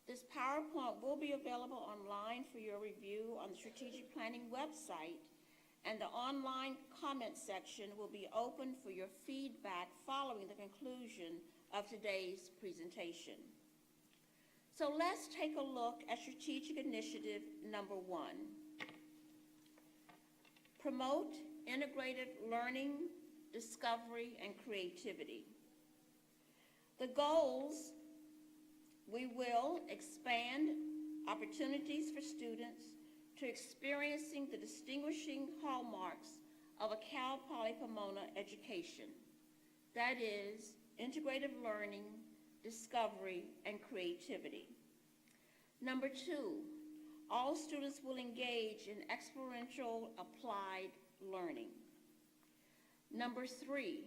This PowerPoint will be available online for your review on the Strategic Planning website, and the online comment section will be open for your feedback following the conclusion of today's presentation. So let's take a look at Strategic Initiative number 1. Promote integrative learning, discovery, and creativity. The goals: we will expand opportunities for students to experiencing the distinguishing hallmarks of a Cal Poly Pomona education. That is, integrative learning, discovery, and creativity. Number 2, all students will engage in experiential applied learning. Number 3,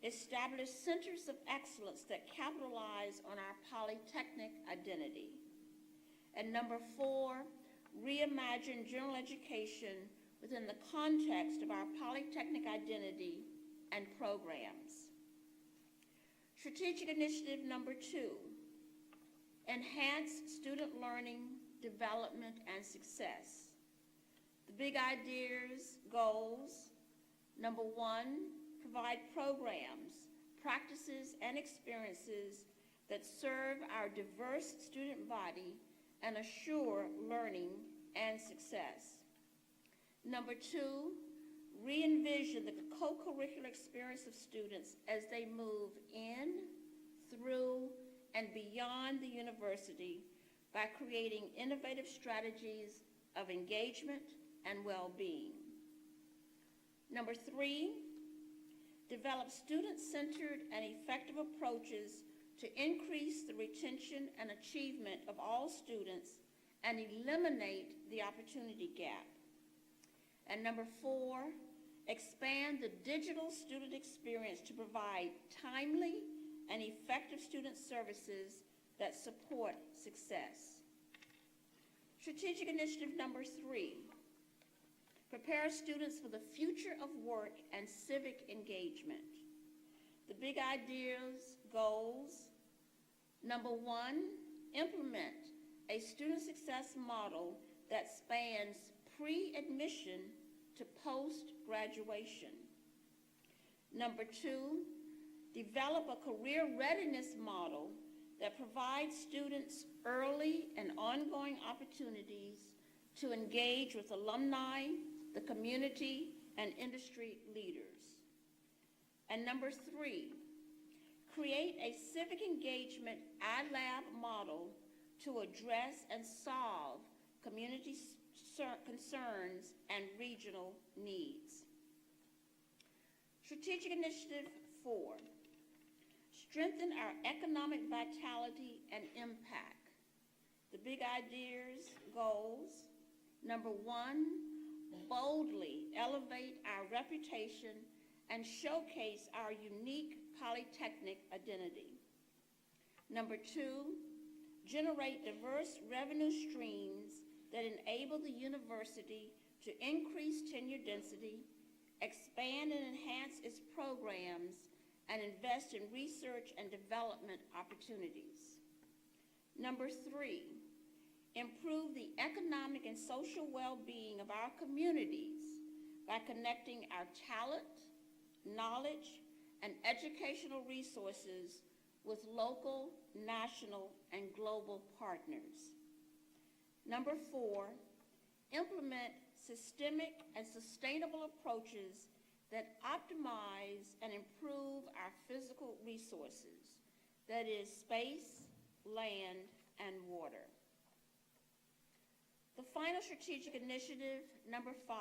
establish centers of excellence that capitalize on our polytechnic identity. And number 4, reimagine general education within the context of our polytechnic identity and programs. Strategic Initiative number 2, enhance student learning, development, and success. The big ideas, goals: number 1, provide programs, practices, and experiences that serve our diverse student body and assure learning and success. Number 2, re-envision the co-curricular experience of students as they move in, through, and beyond the university by creating innovative strategies of engagement and well-being. Number 3, develop student-centered and effective approaches to increase the retention and achievement of all students and eliminate the opportunity gap. And number 4, expand the digital student experience to provide timely and effective student services that support success. Strategic Initiative number 3, prepare students for the future of work and civic engagement. The big ideas, goals: number 1, implement a student success model that spans pre-admission to post-graduation. Number 2, develop a career readiness model that provides students early and ongoing opportunities to engage with alumni, the community, and industry leaders. And number 3, create a civic engagement iLab model to address and solve community concerns and regional needs. Strategic Initiative 4, strengthen our economic vitality and impact. The big ideas, goals: number 1, boldly elevate our reputation and showcase our unique polytechnic identity. Number 2, generate diverse revenue streams that enable the university to increase tenure density, expand and enhance its programs, and invest in research and development opportunities. Number 3, improve the economic and social well-being of our communities by connecting our talent, knowledge, and educational resources with local, national, and global partners. Number 4, implement systemic and sustainable approaches that optimize and improve our physical resources, that is, space, land, and water. The final strategic initiative, number 5,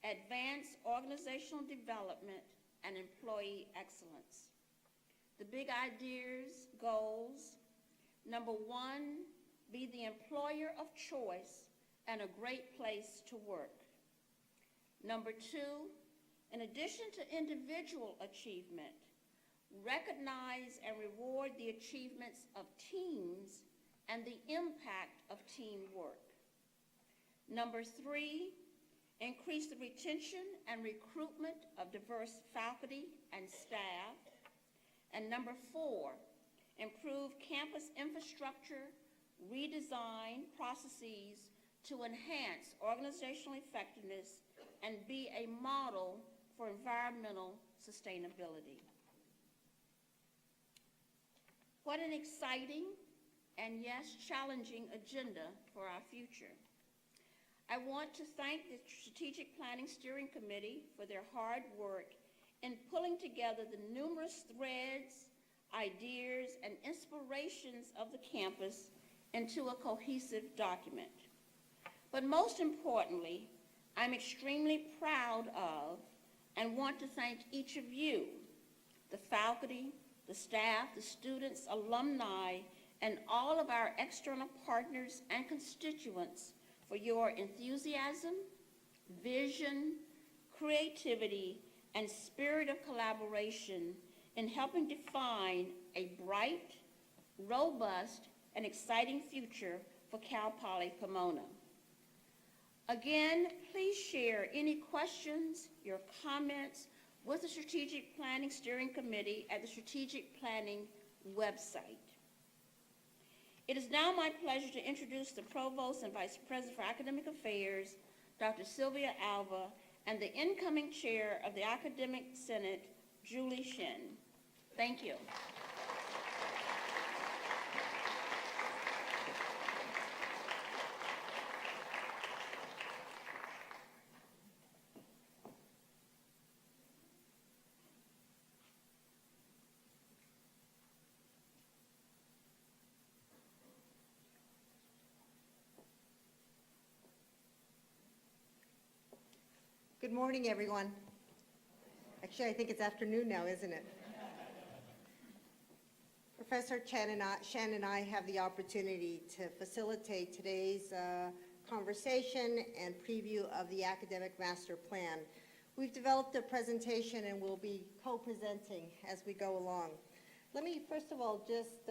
advance organizational development and employee excellence. The big ideas, goals: number 1, be the employer of choice and a great place to work. Number 2, in addition to individual achievement, recognize and reward the achievements of teams and the impact of teamwork. Number 3, increase the retention and recruitment of diverse faculty and staff. And number 4, improve campus infrastructure structure, redesign processes to enhance organizational effectiveness and be a model for environmental sustainability. What an exciting and, yes, challenging agenda for our future. I want to thank the Strategic Planning Steering Committee for their hard work in pulling together the numerous threads, ideas, and inspirations of the campus into a cohesive document. But most importantly, I'm extremely proud of and want to thank each of you, the faculty, the staff, the students, alumni, and all of our external partners and constituents for your enthusiasm, vision, creativity, and spirit of collaboration in helping define a bright, robust, and exciting future for Cal Poly Pomona. Again, please share any questions, your comments with the Strategic Planning Steering Committee at the Strategic Planning website. It is now my pleasure to introduce the Provost and Vice President for Academic Affairs, Dr. Sylvia Alva, and the incoming Chair of the Academic Senate, Julie Shin. Thank you. Good morning, everyone. Actually, I think it's afternoon now, isn't it? Professor Shan and I have the opportunity to facilitate today's conversation and preview of the Academic Master Plan. We've developed a presentation and we'll be co-presenting as we go along. Let me first of all just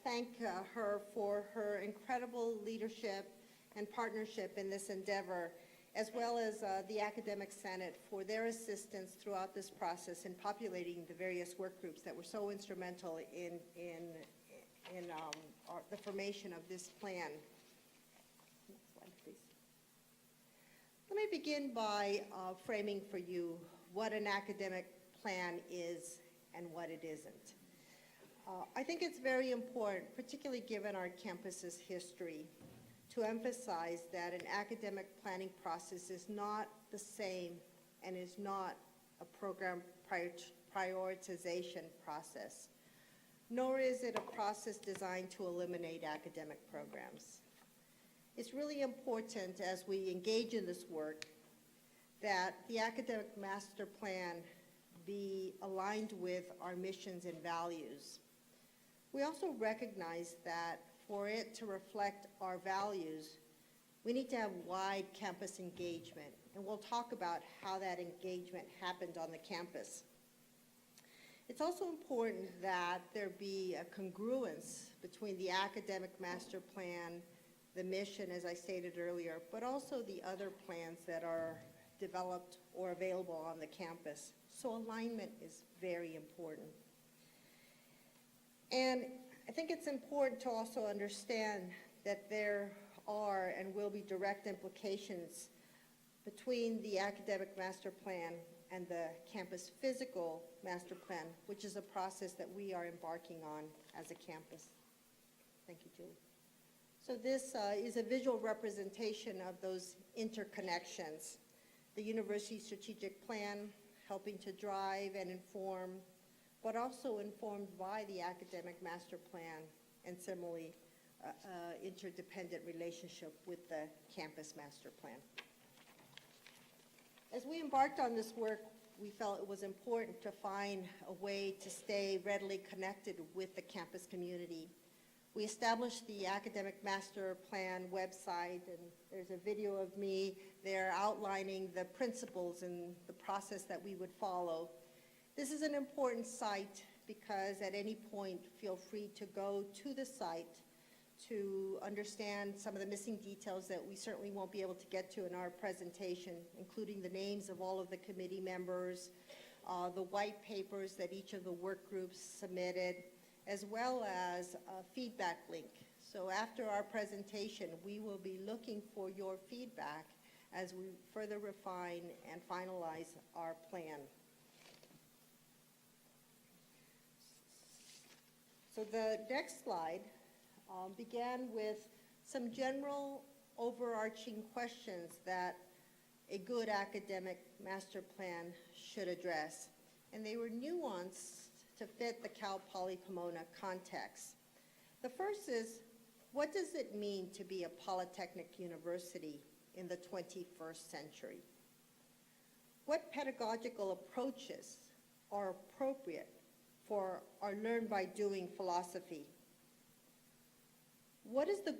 thank her for her incredible leadership and partnership in this endeavor, as well as the Academic Senate for their assistance throughout this process in populating the various work groups that were so instrumental in the formation of this plan. Next slide, please. Let me begin by framing for you what an academic plan is and what it isn't. I think it's very important, particularly given our campus's history, to emphasize that an academic planning process is not the same and is not a program prioritization process, nor is it a process designed to eliminate academic programs. It's really important as we engage in this work that the academic master plan be aligned with our missions and values. We also recognize that for it to reflect our values, we need to have wide campus engagement, and we'll talk about how that engagement happened on the campus. It's also important that there be a congruence between the academic master plan, the mission, as I stated earlier, but also the other plans that are developed or available on the campus. So alignment is very important. And I think it's important to also understand that there are and will be direct implications between the academic master plan and the campus physical master plan, which is a process that we are embarking on as a campus. Thank you, Julie. So this is a visual representation of those interconnections. The university strategic plan helping to drive and inform, but also informed by the academic master plan, and similarly, interdependent relationship with the campus master plan. As we embarked on this work, we felt it was important to find a way to stay readily connected with the campus community. We established the academic master plan website, and there's a video of me there outlining the principles and the process that we would follow. This is an important site because at any point, feel free to go to the site to understand some of the missing details that we certainly won't be able to get to in our presentation, including the names of all of the committee members, the white papers that each of the work groups submitted, as well as a feedback link. So after our presentation, we will be looking for your feedback as we further refine and finalize our plan. So the next slide began with some general overarching questions that a good academic master plan should address. And they were nuanced to fit the Cal Poly Pomona context. The first is, what does it mean to be a polytechnic university in the 21st century? What pedagogical approaches are appropriate for our learn-by-doing philosophy? What is the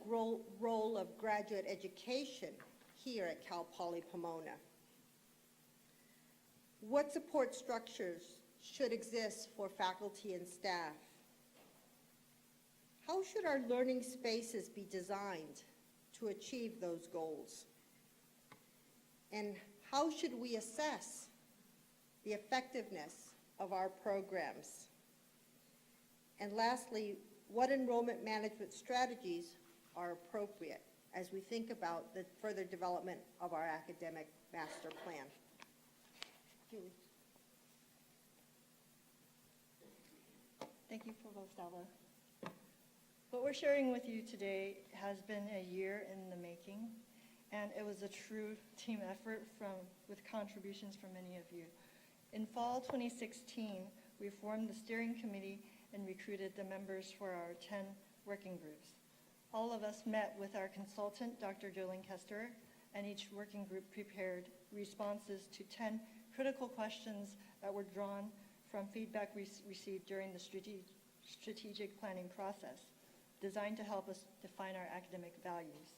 role of graduate education here at Cal Poly Pomona? What support structures should exist for faculty and staff? How should our learning spaces be designed to achieve those goals? And how should we assess the effectiveness of our programs? And lastly, what enrollment management strategies are appropriate as we think about the further development of our academic master plan? Julie. Thank you, Provost Alva. What we're sharing with you today has been a year in the making, and it was a true team effort with contributions from many of you. In fall 2016, we formed the steering committee and recruited the members for our 10 working groups. All of us met with our consultant, Dr. Jolene Kester, and each working group prepared responses to 10 critical questions that were drawn from feedback we received during the strategic planning process, designed to help us define our academic values.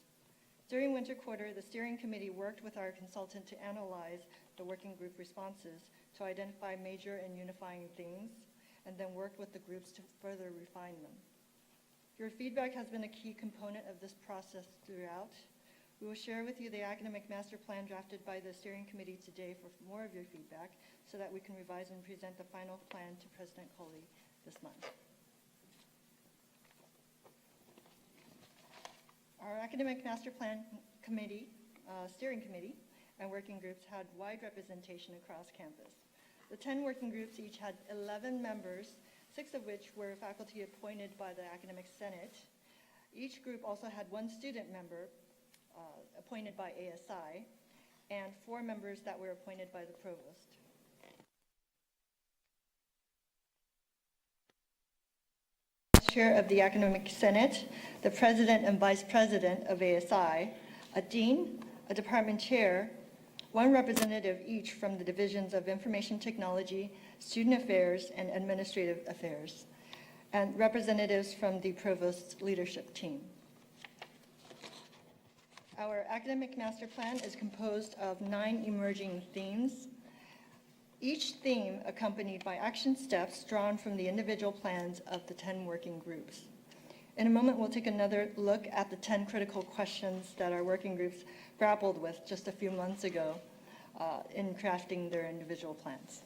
During winter quarter, the steering committee worked with our consultant to analyze the working group responses to identify major and unifying themes, and then worked with the groups to further refine them. Your feedback has been a key component of this process throughout. We will share with you the academic master plan drafted by the steering committee today for more of your feedback so that we can revise and present the final plan to President Coley this month. Our academic master plan committee, steering committee, and working groups had wide representation across campus. The 10 working groups each had 11 members, 6 of which were faculty appointed by the Academic Senate. Each group also had 1 student member appointed by ASI, and 4 members that were appointed by the provost. Chair of the Academic Senate, the president and vice president of ASI, a dean, a department chair, 1 representative each from the divisions of Information Technology, Student Affairs, and Administrative Affairs, and representatives from the provost's leadership team. Our academic master plan is composed of 9 emerging themes, each theme accompanied by action steps drawn from the individual plans of the 10 working groups. In a moment, we'll take another look at the 10 critical questions that our working groups grappled with just a few months ago in crafting their individual plans.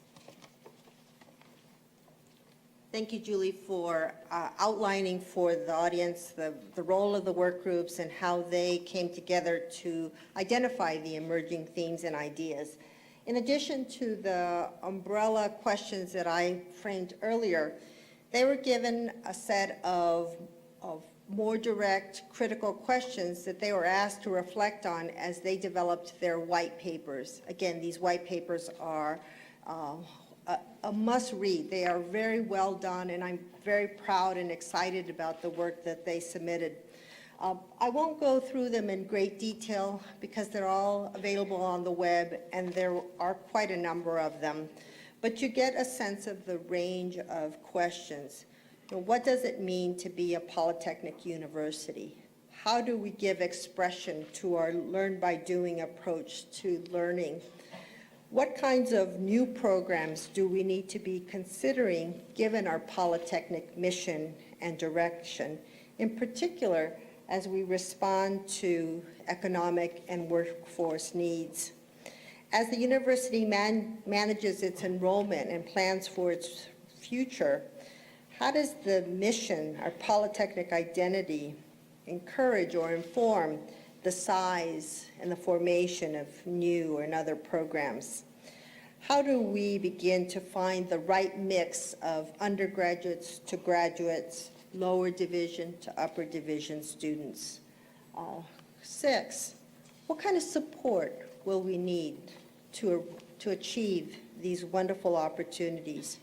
Thank you, Julie, for outlining for the audience the role of the work groups and how they came together to identify the emerging themes and ideas. In addition to the umbrella questions that I framed earlier, they were given a set of more direct, critical questions that they were asked to reflect on as they developed their white papers. Again, these white papers are a must-read. They are very well done, and I'm very proud and excited about the work that they submitted. I won't go through them in great detail because they're all available on the web, and there are quite a number of them. But you get a sense of the range of questions. What does it mean to be a polytechnic university? How do we give expression to our learn-by-doing approach to learning? What kinds of new programs do we need to be considering given our polytechnic mission and direction, in particular as we respond to economic and workforce needs? As the university manages its enrollment and plans for its future, How does the mission, our polytechnic identity, encourage or inform the size and the formation of new and other programs? How do we begin to find the right mix of undergraduates to graduates, lower division to upper division students? 6, what kind of support will we need to achieve these wonderful opportunities?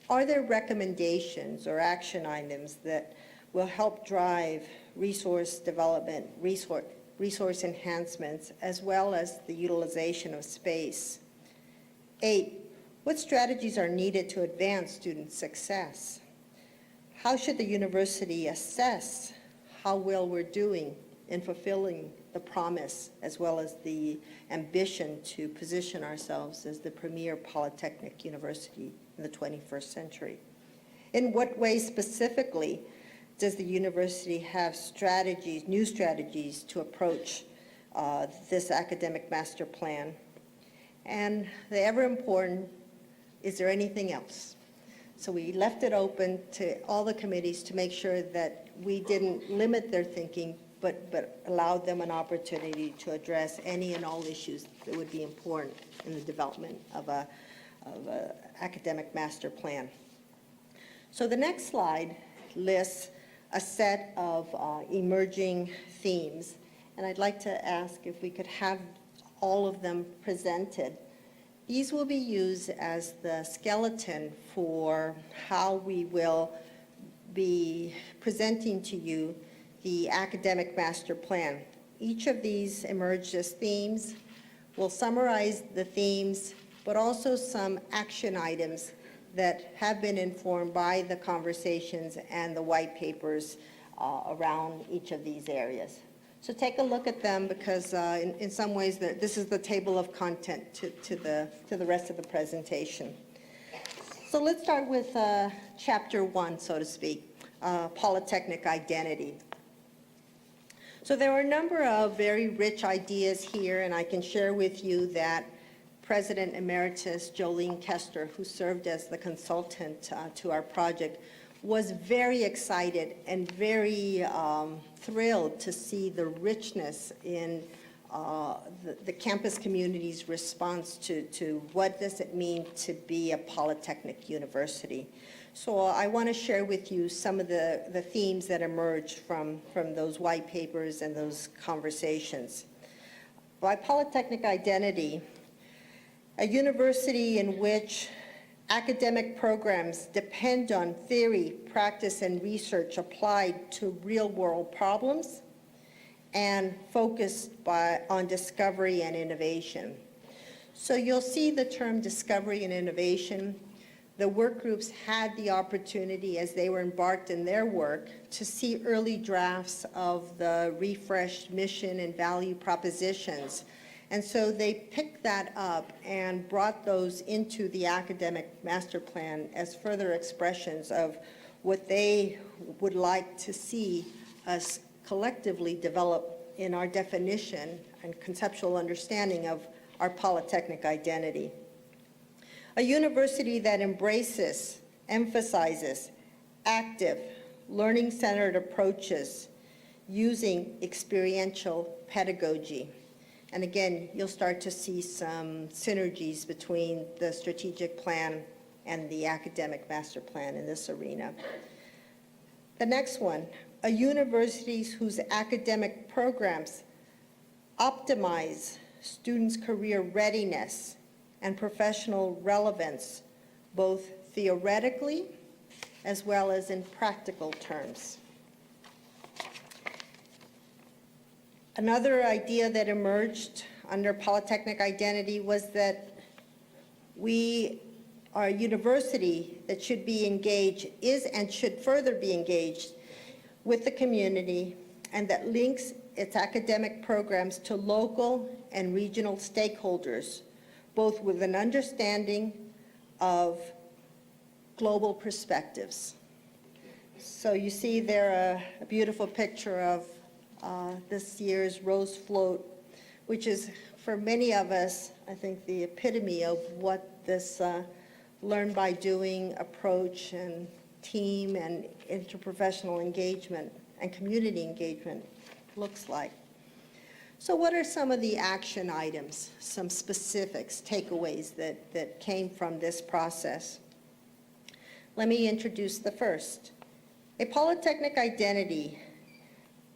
Are there recommendations or action items that will help drive resource development, resource enhancements, as well as the utilization of space? 8, what strategies are needed to advance student success? How should the university assess how well we're doing in fulfilling the promise as well as the ambition to position ourselves as the premier polytechnic university in the 21st century? In what ways specifically does the university have strategies, new strategies to approach this academic master plan? And the ever important, is there anything else? So we left it open to all the committees to make sure that we didn't limit their thinking, but allowed them an opportunity to address any and all issues that would be important in the development of a academic master plan. So the next slide lists a set of emerging themes, and I'd like to ask if we could have all of them presented. These will be used as the skeleton for how we will be presenting to you the academic master plan. Each of these emerged as themes. We'll summarize the themes, but also some action items that have been informed by the conversations and the white papers around each of these areas. So take a look at them because in some ways this is the table of content to the rest of the presentation. So let's start with chapter 1, so to speak, polytechnic identity. So there are a number of very rich ideas here, and I can share with you that President Emeritus Jolene Kester, who served as the consultant to our project, was very excited and very thrilled to see the richness in the campus community's response to what does it mean to be a polytechnic university. So I want to share with you some of the themes that emerged from those white papers and those conversations. By polytechnic identity, a university in which academic programs depend on theory, practice, and research applied to real-world problems and focused on discovery and innovation. So you'll see the term discovery and innovation. The work groups had the opportunity, as they were embarked in their work, to see early drafts of the refreshed mission and value propositions. And so they picked that up and brought those into the academic master plan as further expressions of what they would like to see us collectively develop in our definition and conceptual understanding of our polytechnic identity. A university that embraces, emphasizes active, learning-centered approaches using experiential pedagogy. And again, you'll start to see some synergies between the strategic plan and the academic master plan in this arena. The next one, a university whose academic programs optimize students' career readiness and professional relevance, both theoretically as well as in practical terms. Another idea that emerged under polytechnic identity was that we are a university that should be engaged, is and should further be engaged with the community, and that links its academic programs to local and regional stakeholders, both with an understanding of global perspectives. So you see there a beautiful picture of this year's Rose Float, which is, for many of us, I think the epitome of what this learn by doing approach and team and interprofessional engagement and community engagement looks like. So what are some of the action items, some specifics, takeaways that came from this process? Let me introduce the first. A polytechnic identity,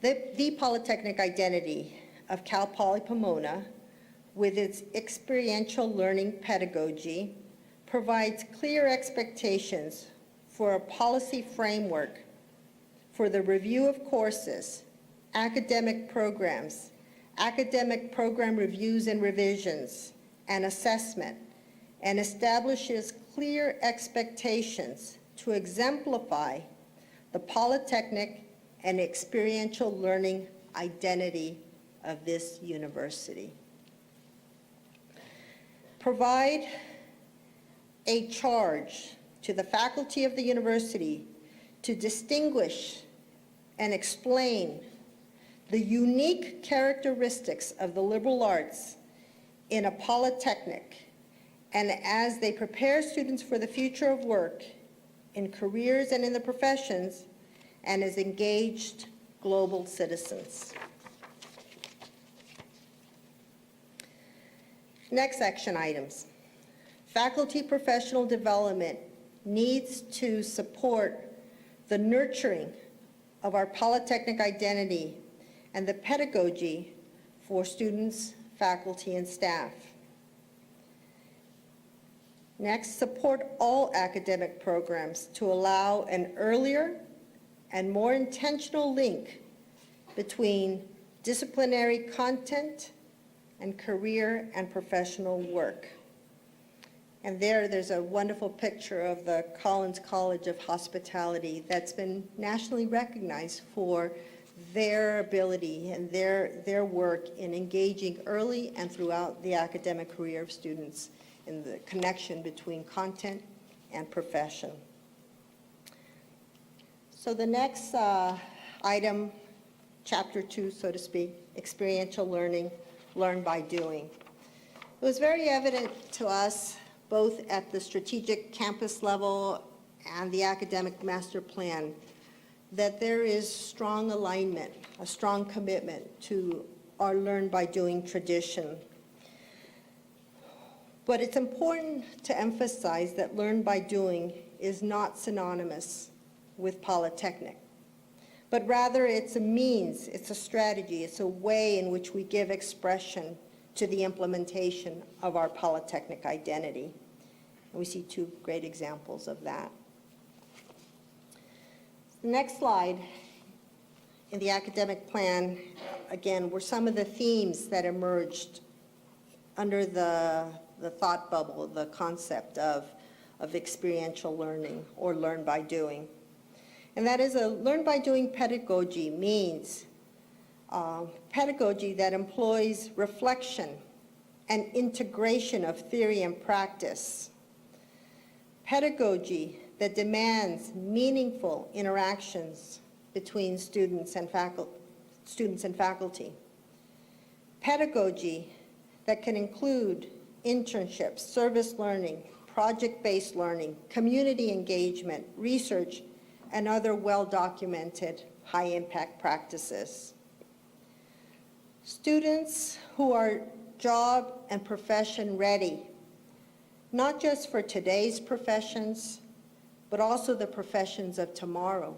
the polytechnic identity of Cal Poly Pomona, with its experiential learning pedagogy, provides clear expectations for a policy framework for the review of courses, academic programs, academic program reviews and revisions, and assessment, and establishes clear expectations to exemplify the polytechnic and experiential learning identity of this university. Provide a charge to the faculty of the university to distinguish and explain the unique characteristics of the liberal arts in a polytechnic, and as they prepare students for the future of work in careers and in the professions, and as engaged global citizens. Next action items. Faculty professional development needs to support the nurturing of our polytechnic identity and the pedagogy for students, faculty, and staff. Next, support all academic programs to allow an earlier and more intentional link between disciplinary content and career and professional work. And there's a wonderful picture of the Collins College of Hospitality that's been nationally recognized for their ability and their work in engaging early and throughout the academic career of students in the connection between content and profession. So the next item, chapter 2, so to speak, experiential learning, learn by doing. It was very evident to us, both at the strategic campus level and the academic master plan, that there is strong alignment, a strong commitment to our learn by doing tradition. But it's important to emphasize that learn by doing is not synonymous with polytechnic, but rather it's a means, it's a strategy, it's a way in which we give expression to the implementation of our polytechnic identity. And we see two great examples of that. The next slide in the academic plan, again, were some of the themes that emerged under the thought bubble, the concept of experiential learning or learn by doing. And that is a learn by doing pedagogy means pedagogy that employs reflection and integration of theory and practice. Pedagogy that demands meaningful interactions between students and faculty. Pedagogy that can include internships, service learning, project-based learning, community engagement, research, and other well-documented high-impact practices. Students who are job and profession ready, not just for today's professions, but also the professions of tomorrow.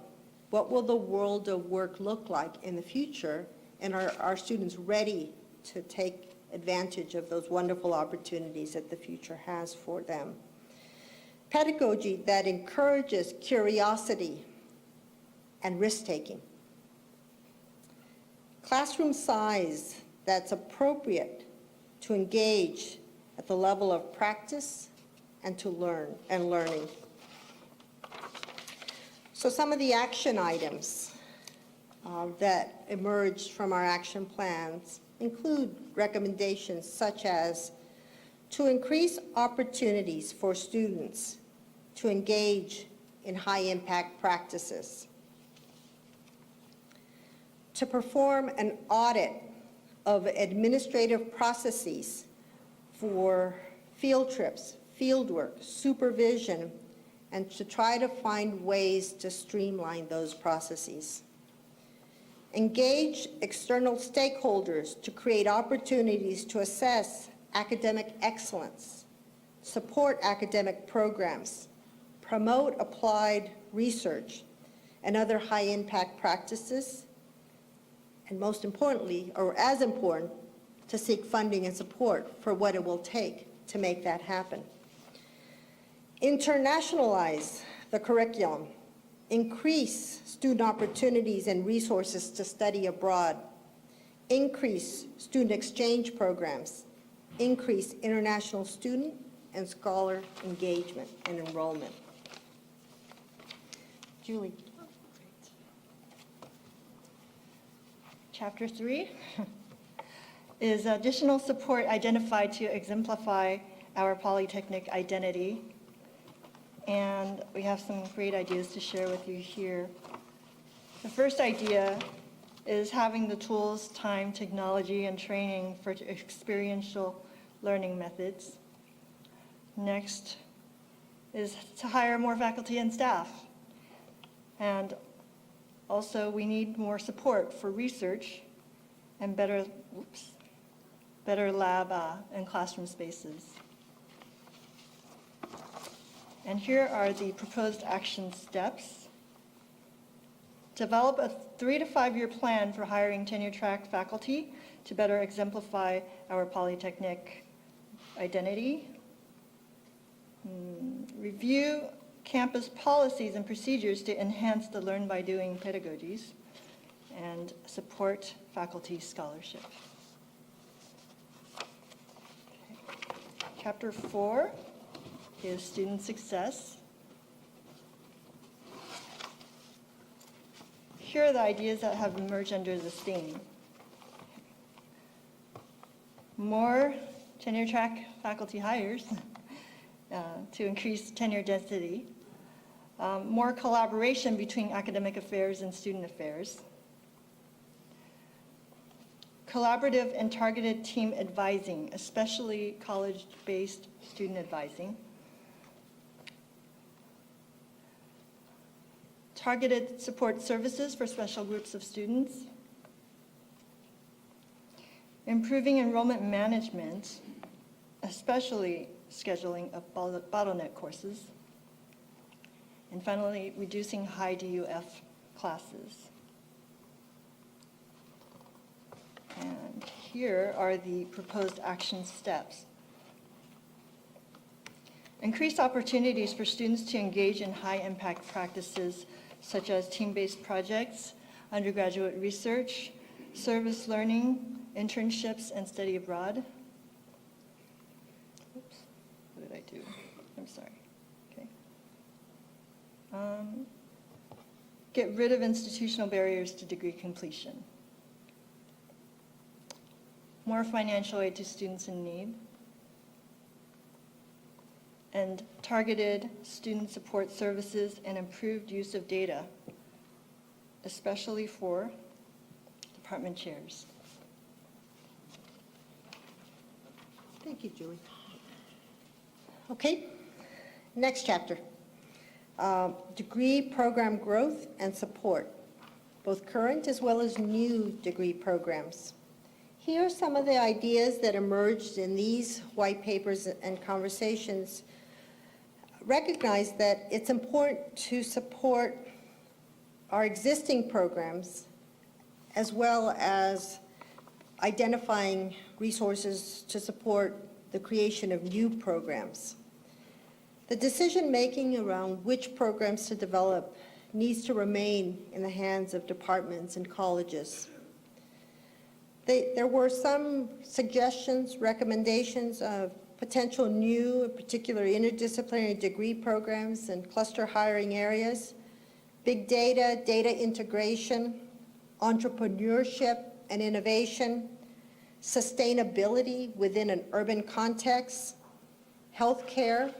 What will the world of work look like in the future, and are our students ready to take advantage of those wonderful opportunities that the future has for them? Pedagogy that encourages curiosity and risk-taking. Classroom size that's appropriate to engage at the level of practice and to learning. So some of the action items that emerged from our action plans include recommendations such as to increase opportunities for students to engage in high-impact practices, to perform an audit of administrative processes for field trips, fieldwork, supervision, and to try to find ways to streamline those processes. Engage external stakeholders to create opportunities to assess academic excellence, support academic programs, promote applied research and other high-impact practices, and most importantly, or as important, to seek funding and support for what it will take to make that happen. Internationalize the curriculum. Increase student opportunities and resources to study abroad. Increase student exchange programs. Increase international student and scholar engagement and enrollment. Julie. Chapter 3 is additional support identified to exemplify our polytechnic identity. And we have some great ideas to share with you here. The first idea is having the tools, time, technology, and training for experiential learning methods. Next is to hire more faculty and staff. And also, we need more support for research and better lab and classroom spaces. And here are the proposed action steps. Develop a 3 to 5 year plan for hiring tenure-track faculty to better exemplify our polytechnic identity. Review campus policies and procedures to enhance the learn-by-doing pedagogies and support faculty scholarship. Okay. Chapter 4 is student success. Here are the ideas that have emerged under this theme. More tenure-track faculty hires to increase tenure density. More collaboration between academic affairs and student affairs. Collaborative and targeted team advising, especially college-based student advising. Targeted support services for special groups of students. Improving enrollment management, especially scheduling of bottleneck courses. And finally, reducing high DUF classes. And here are the proposed action steps. Increase opportunities for students to engage in high-impact practices such as team-based projects, undergraduate research, service learning, internships, and study abroad. Oops, what did I do? I'm sorry. Okay. Get rid of institutional barriers to degree completion. More financial aid to students in need. And targeted student support services and improved use of data, especially for department chairs. Thank you, Julie. Okay, next chapter. Degree program growth and support, both current as well as new degree programs. Here are some of the ideas that emerged in these white papers and conversations. Recognize that it's important to support our existing programs as well as identifying resources to support the creation of new programs. The decision-making around which programs to develop needs to remain in the hands of departments and colleges. There were some suggestions, recommendations of potential new, particular interdisciplinary degree programs and cluster hiring areas, big data, data integration, entrepreneurship and innovation, sustainability within an urban context, healthcare,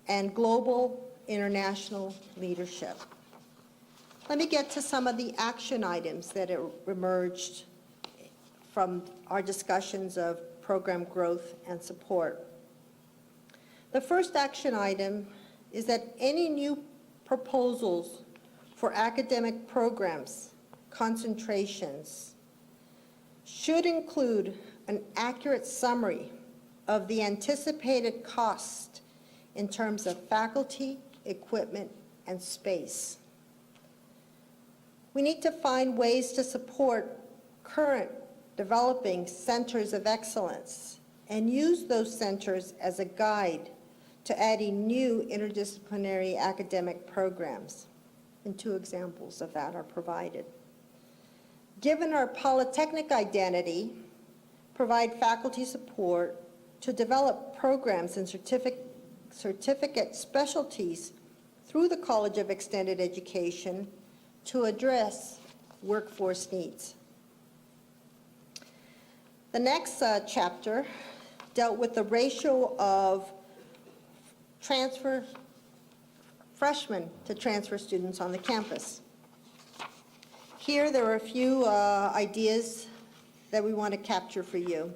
and global international leadership. Let me get to some of the action items that emerged from our discussions of program growth and support. The first action item is that any new proposals for academic programs, concentrations, should include an accurate summary of the anticipated cost in terms of faculty, equipment, and space. We need to find ways to support current developing centers of excellence and use those centers as a guide to adding new interdisciplinary academic programs. And 2 examples of that are provided. Given our polytechnic identity, provide faculty support to develop programs and certificate specialties through the College of Extended Education to address workforce needs. The next chapter dealt with the ratio of freshmen to transfer students on the campus. Here there are a few ideas that we want to capture for you.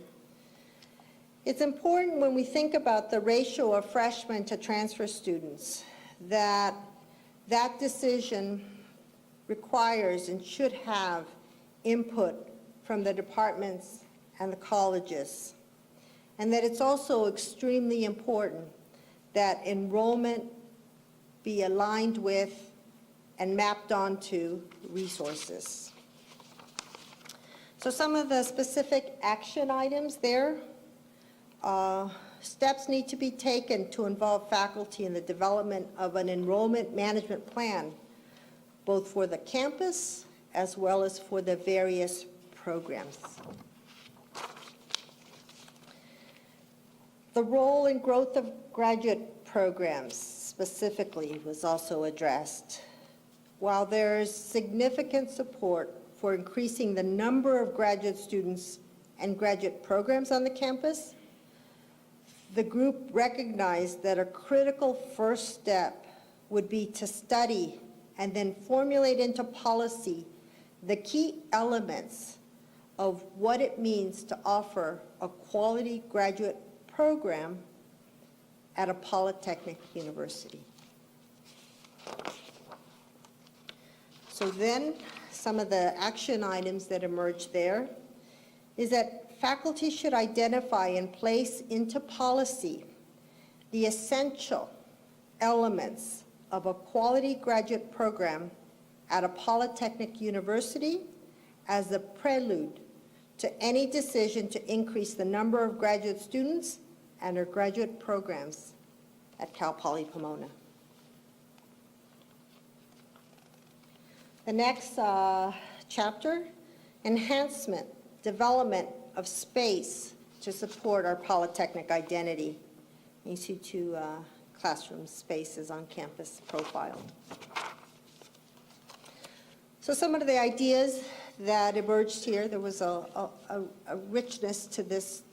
It's important when we think about the ratio of freshmen to transfer students that that decision requires and should have input from the departments and the colleges, and that it's also extremely important that enrollment be aligned with and mapped onto resources. So some of the specific action items there, steps need to be taken to involve faculty in the development of an enrollment management plan, both for the campus as well as for the various programs. The role and growth of graduate programs specifically was also addressed. While there's significant support for increasing the number of graduate students and graduate programs on the campus, the group recognized that a critical first step would be to study and then formulate into policy the key elements of what it means to offer a quality graduate program at a polytechnic university. So then, some of the action items that emerged there is that faculty should identify and place into policy the essential elements of a quality graduate program at a polytechnic university as the prelude to any decision to increase the number of graduate students and their graduate programs at Cal Poly Pomona. The next chapter, enhancement, development of space to support our polytechnic identity. You see 2 classroom spaces on campus profile. So some of the ideas that emerged here, there was a richness to this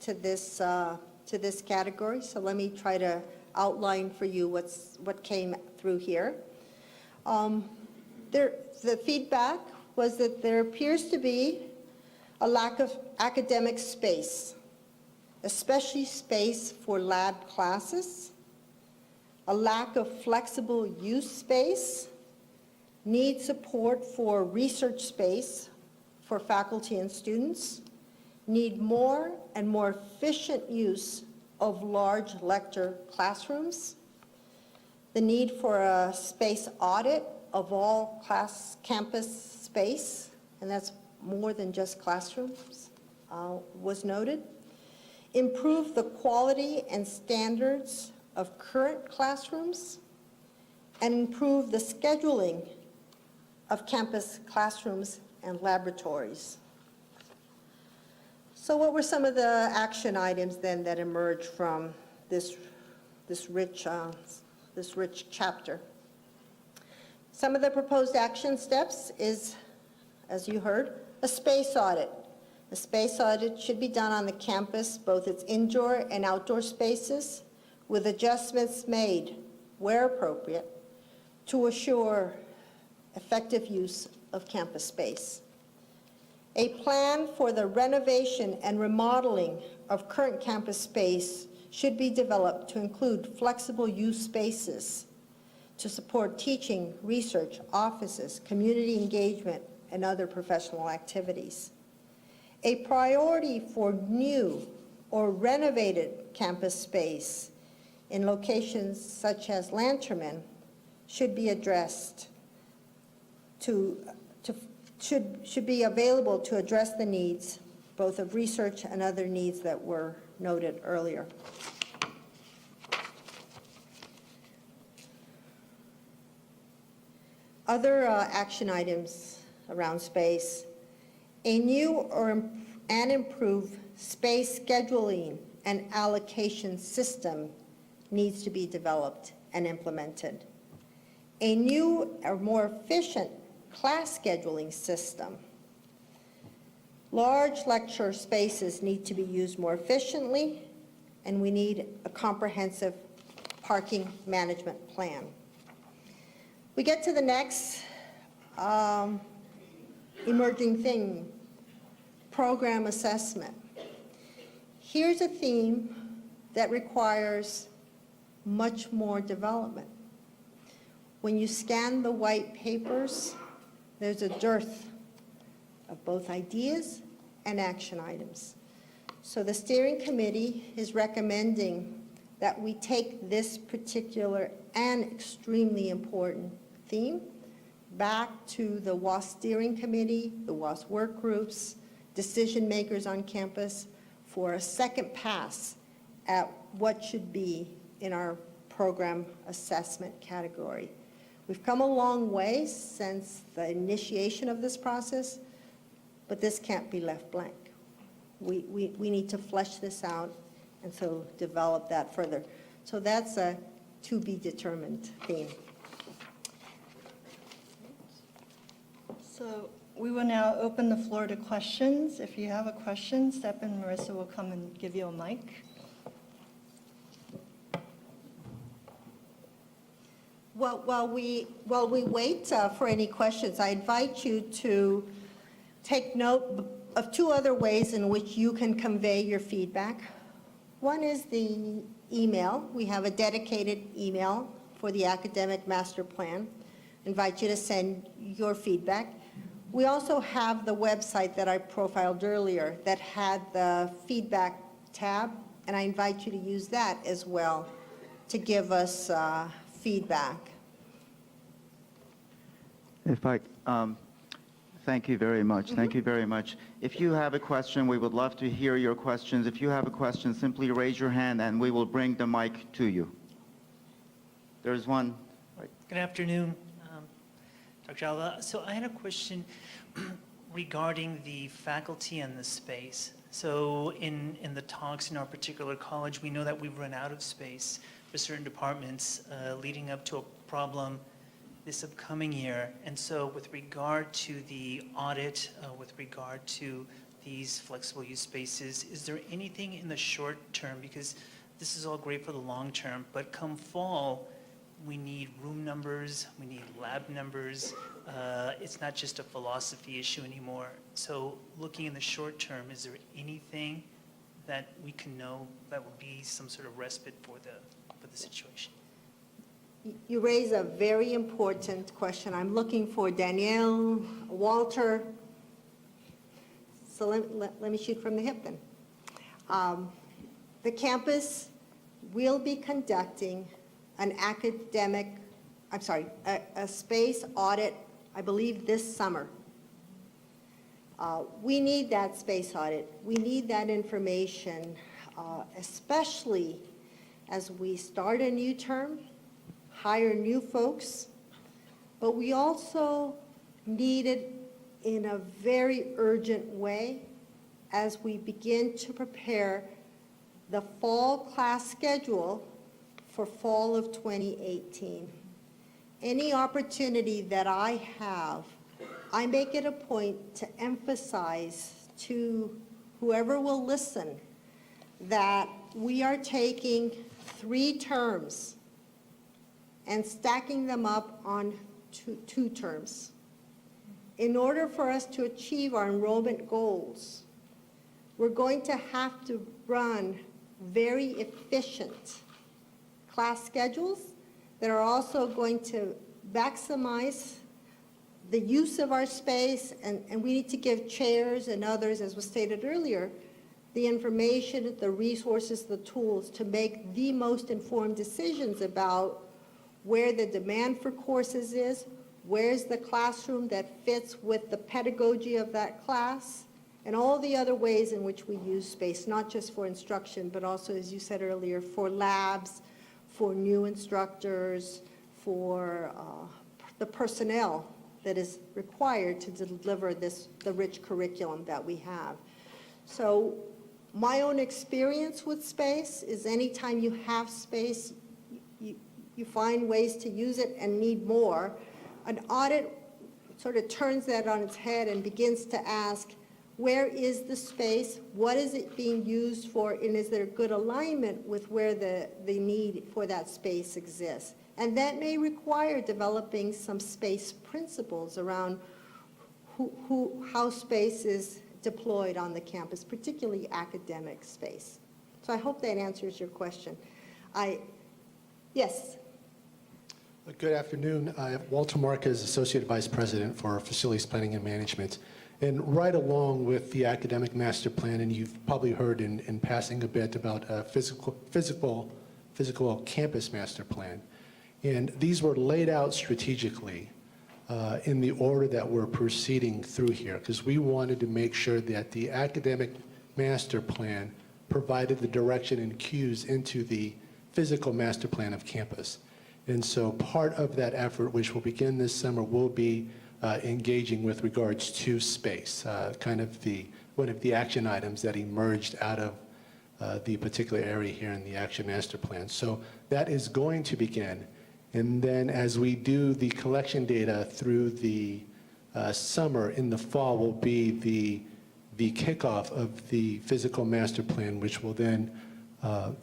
category. So let me try to outline for you what came through here. The feedback was that there appears to be a lack of academic space, especially space for lab classes, a lack of flexible use space, need support for research space for faculty and students, need more and more efficient use of large lecture classrooms, the need for a space audit of all campus space, and that's more than just classrooms, was noted. Improve the quality and standards of current classrooms, and improve the scheduling of campus classrooms and laboratories. So what were some of the action items then that emerged from this rich chapter? Some of the proposed action steps is, as you heard, a space audit. A space audit should be done on the campus, both its indoor and outdoor spaces, with adjustments made, where appropriate, to assure effective use of campus space. A plan for the renovation and remodeling of current campus space should be developed to include flexible use spaces to support teaching, research, offices, community engagement, and other professional activities. A priority for new or renovated campus space in locations such as Lanterman should be addressed should be available to address the needs both of research and other needs that were noted earlier. Other action items around space: a new and improved space scheduling and allocation system needs to be developed and implemented. A new or more efficient class scheduling system. Large lecture spaces need to be used more efficiently, and we need a comprehensive parking management plan. We get to the next emerging thing, program assessment. Here's a theme that requires much more development. When you scan the white papers, there's a dearth of both ideas and action items. So the steering committee is recommending that we take this particular and extremely important theme back to the WAS steering committee, the WAS work groups, decision makers on campus for a second pass at what should be in our program assessment category. We've come a long way since the initiation of this process, but this can't be left blank. We need to flesh this out and so develop that further. So that's a to be determined theme. So we will now open the floor to questions. If you have a question, step in, Marissa will come and give you a mic. Well, while we wait for any questions, I invite you to take note of two other ways in which you can convey your feedback. One is the email. We have a dedicated email for the academic master plan. Invite you to send your feedback. We also have the website that I profiled earlier that had the feedback tab, and I invite you to use that as well to give us feedback. If I, thank you very much. Thank you very much. If you have a question, we would love to hear your questions. If you have a question, simply raise your hand and we will bring the mic to you. There's one. Right. Good afternoon, Dr. Alva. So I had a question regarding the faculty and the space. So in the talks in our particular college, we know that we've run out of space for certain departments leading up to a problem this upcoming year. And so with regard to the audit, with regard to these flexible use spaces, is there anything in the short term, because this is all great for the long term, but come fall, we need room numbers, we need lab numbers. It's not just a philosophy issue anymore. So looking in the short term, is there anything that we can know that would be some sort of respite for the situation? You raise a very important question. I'm looking for Danielle, Walter. So let me shoot from the hip then. The campus will be conducting an a space audit, I believe this summer. We need that space audit. We need that information, especially as we start a new term, hire new folks, but we also need it in a very urgent way as we begin to prepare the fall class schedule for fall of 2018. Any opportunity that I have, I make it a point to emphasize to whoever will listen that we are taking 3 terms and stacking them up on two terms. In order for us to achieve our enrollment goals, we're going to have to run very efficient class schedules that are also going to maximize the use of our space, and we need to give chairs and others, as was stated earlier, the information, the resources, the tools to make the most informed decisions about where the demand for courses is, where's the classroom that fits with the pedagogy of that class, and all the other ways in which we use space, not just for instruction, but also, as you said earlier, for labs, for new instructors, for the personnel that is required to deliver the rich curriculum that we have. So my own experience with space is anytime you have space, you find ways to use it and need more. An audit sort of turns that on its head and begins to ask, where is the space? What is it being used for? And is there good alignment with where the need for that space exists? And that may require developing some space principles around how space is deployed on the campus, particularly academic space. So I hope that answers your question. Yes. Good afternoon. Walter Marquez, Associate Vice President for Facilities Planning and Management. And right along with the academic master plan, and you've probably heard in passing a bit about a physical campus master plan. And these were laid out strategically in the order that we're proceeding through here, because we wanted to make sure that the academic master plan provided the direction and cues into the physical master plan of campus. And so part of that effort, which will begin this summer, will be engaging with regards to space, kind of one of the action items that emerged out of the particular area here in the action master plan. So that is going to begin. And then as we do the collection data through the summer, in the fall will be the kickoff of the physical master plan, which will then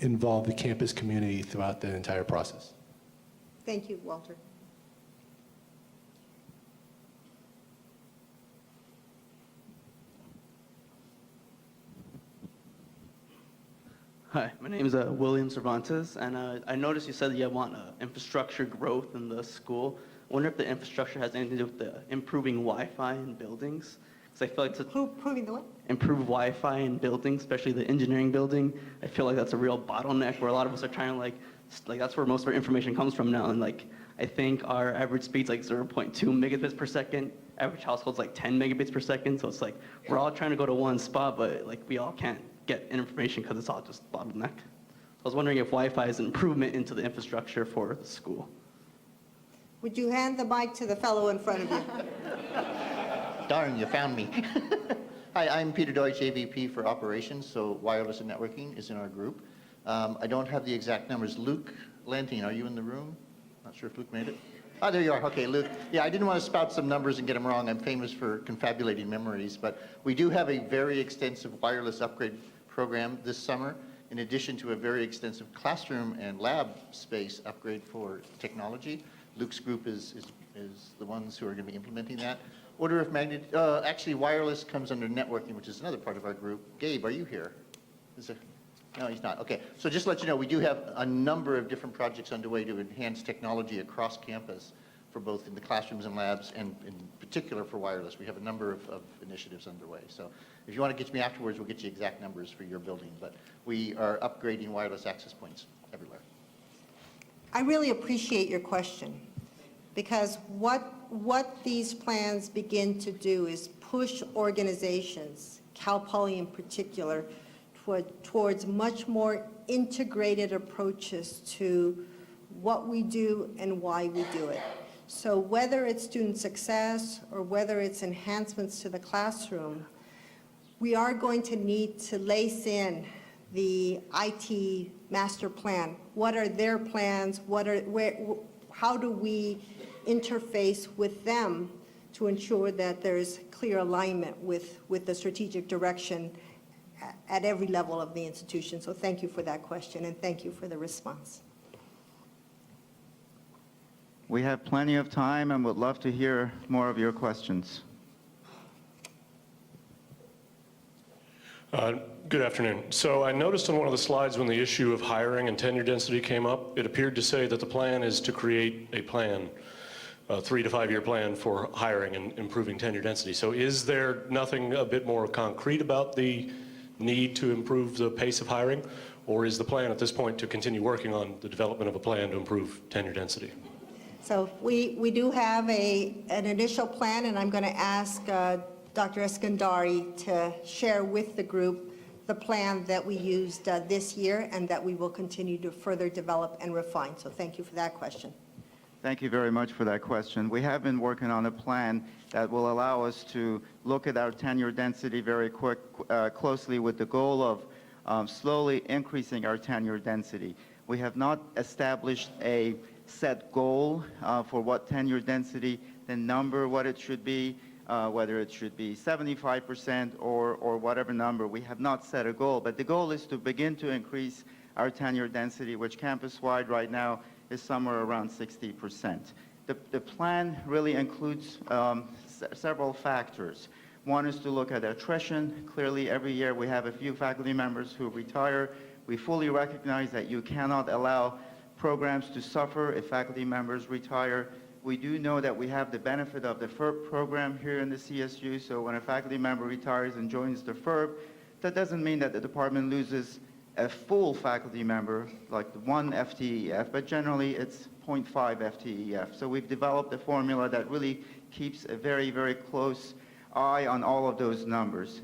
involve the campus community throughout the entire process. Thank you, Walter. Hi, my name is William Cervantes, and I noticed you said that you want infrastructure growth in the school. I wonder if the infrastructure has anything to do with the improving Wi-Fi in buildings? Because I feel like to Proving the what? improve Wi-Fi in buildings, especially the engineering building, I feel like that's a real bottleneck where a lot of us are trying to like that's where most of our information comes from now. And like, I think our average speed's like 0.2 megabits per second. Average household's like 10 megabits per second. So it's like, we're all trying to go to one spot, but like we all can't get information because it's all just bottleneck. I was wondering if Wi-Fi is an improvement into the infrastructure for the school. Would you hand the mic to the fellow in front of you? Darn, you found me. Hi, I'm Peter Deutsch, AVP for Operations, so wireless and networking is in our group. I don't have the exact numbers. Luke Lanting, are you in the room? Not sure if Luke made it. Oh, there you are. Okay, Luke. Yeah, I didn't want to spout some numbers and get them wrong. I'm famous for confabulating memories, but we do have a very extensive wireless upgrade program this summer, in addition to a very extensive classroom and lab space upgrade for technology. Luke's group is the ones who are going to be implementing that. Order of magnitude, actually wireless comes under networking, which is another part of our group. Gabe, are you here? Is there? No, he's not. Okay, so just to let you know, we do have a number of different projects underway to enhance technology across campus for both in the classrooms and labs, and in particular for wireless. We have a number of initiatives underway. So if you want to get to me afterwards, we'll get you exact numbers for your building. But we are upgrading wireless access points everywhere. I really appreciate your question, because what these plans begin to do is push organizations, Cal Poly in particular, towards much more integrated approaches to what we do and why we do it. So whether it's student success or whether it's enhancements to the classroom, we are going to need to lace in the IT master plan. What are their plans? How do we interface with them to ensure that there's clear alignment with the strategic direction at every level of the institution? So thank you for that question, and thank you for the response. We have plenty of time and would love to hear more of your questions. Good afternoon. So I noticed on one of the slides when the issue of hiring and tenure density came up, it appeared to say that the plan is to create a plan, a 3 to 5 year plan for hiring and improving tenure density. So is there nothing a bit more concrete about the need to improve the pace of hiring? Or is the plan at this point to continue working on the development of a plan to improve tenure density? So we do have an initial plan, and I'm going to ask Dr. Eskandari to share with the group the plan that we used this year and that we will continue to further develop and refine. So thank you for that question. Thank you very much for that question. We have been working on a plan that will allow us to look at our tenure density very closely with the goal of slowly increasing our tenure density. We have not established a set goal for what tenure density, the number, what it should be, whether it should be 75% or whatever number. We have not set a goal, but the goal is to begin to increase our tenure density, which campus-wide right now is somewhere around 60%. The plan really includes several factors. One is to look at attrition. Clearly, every year we have a few faculty members who retire. We fully recognize that you cannot allow programs to suffer if faculty members retire. We do know that we have the benefit of the FERB program here in the CSU, so when a faculty member retires and joins the FERB, that doesn't mean that the department loses a full faculty member, like the 1 FTEF, but generally it's 0.5 FTEF. So we've developed a formula that really keeps a very, very close eye on all of those numbers.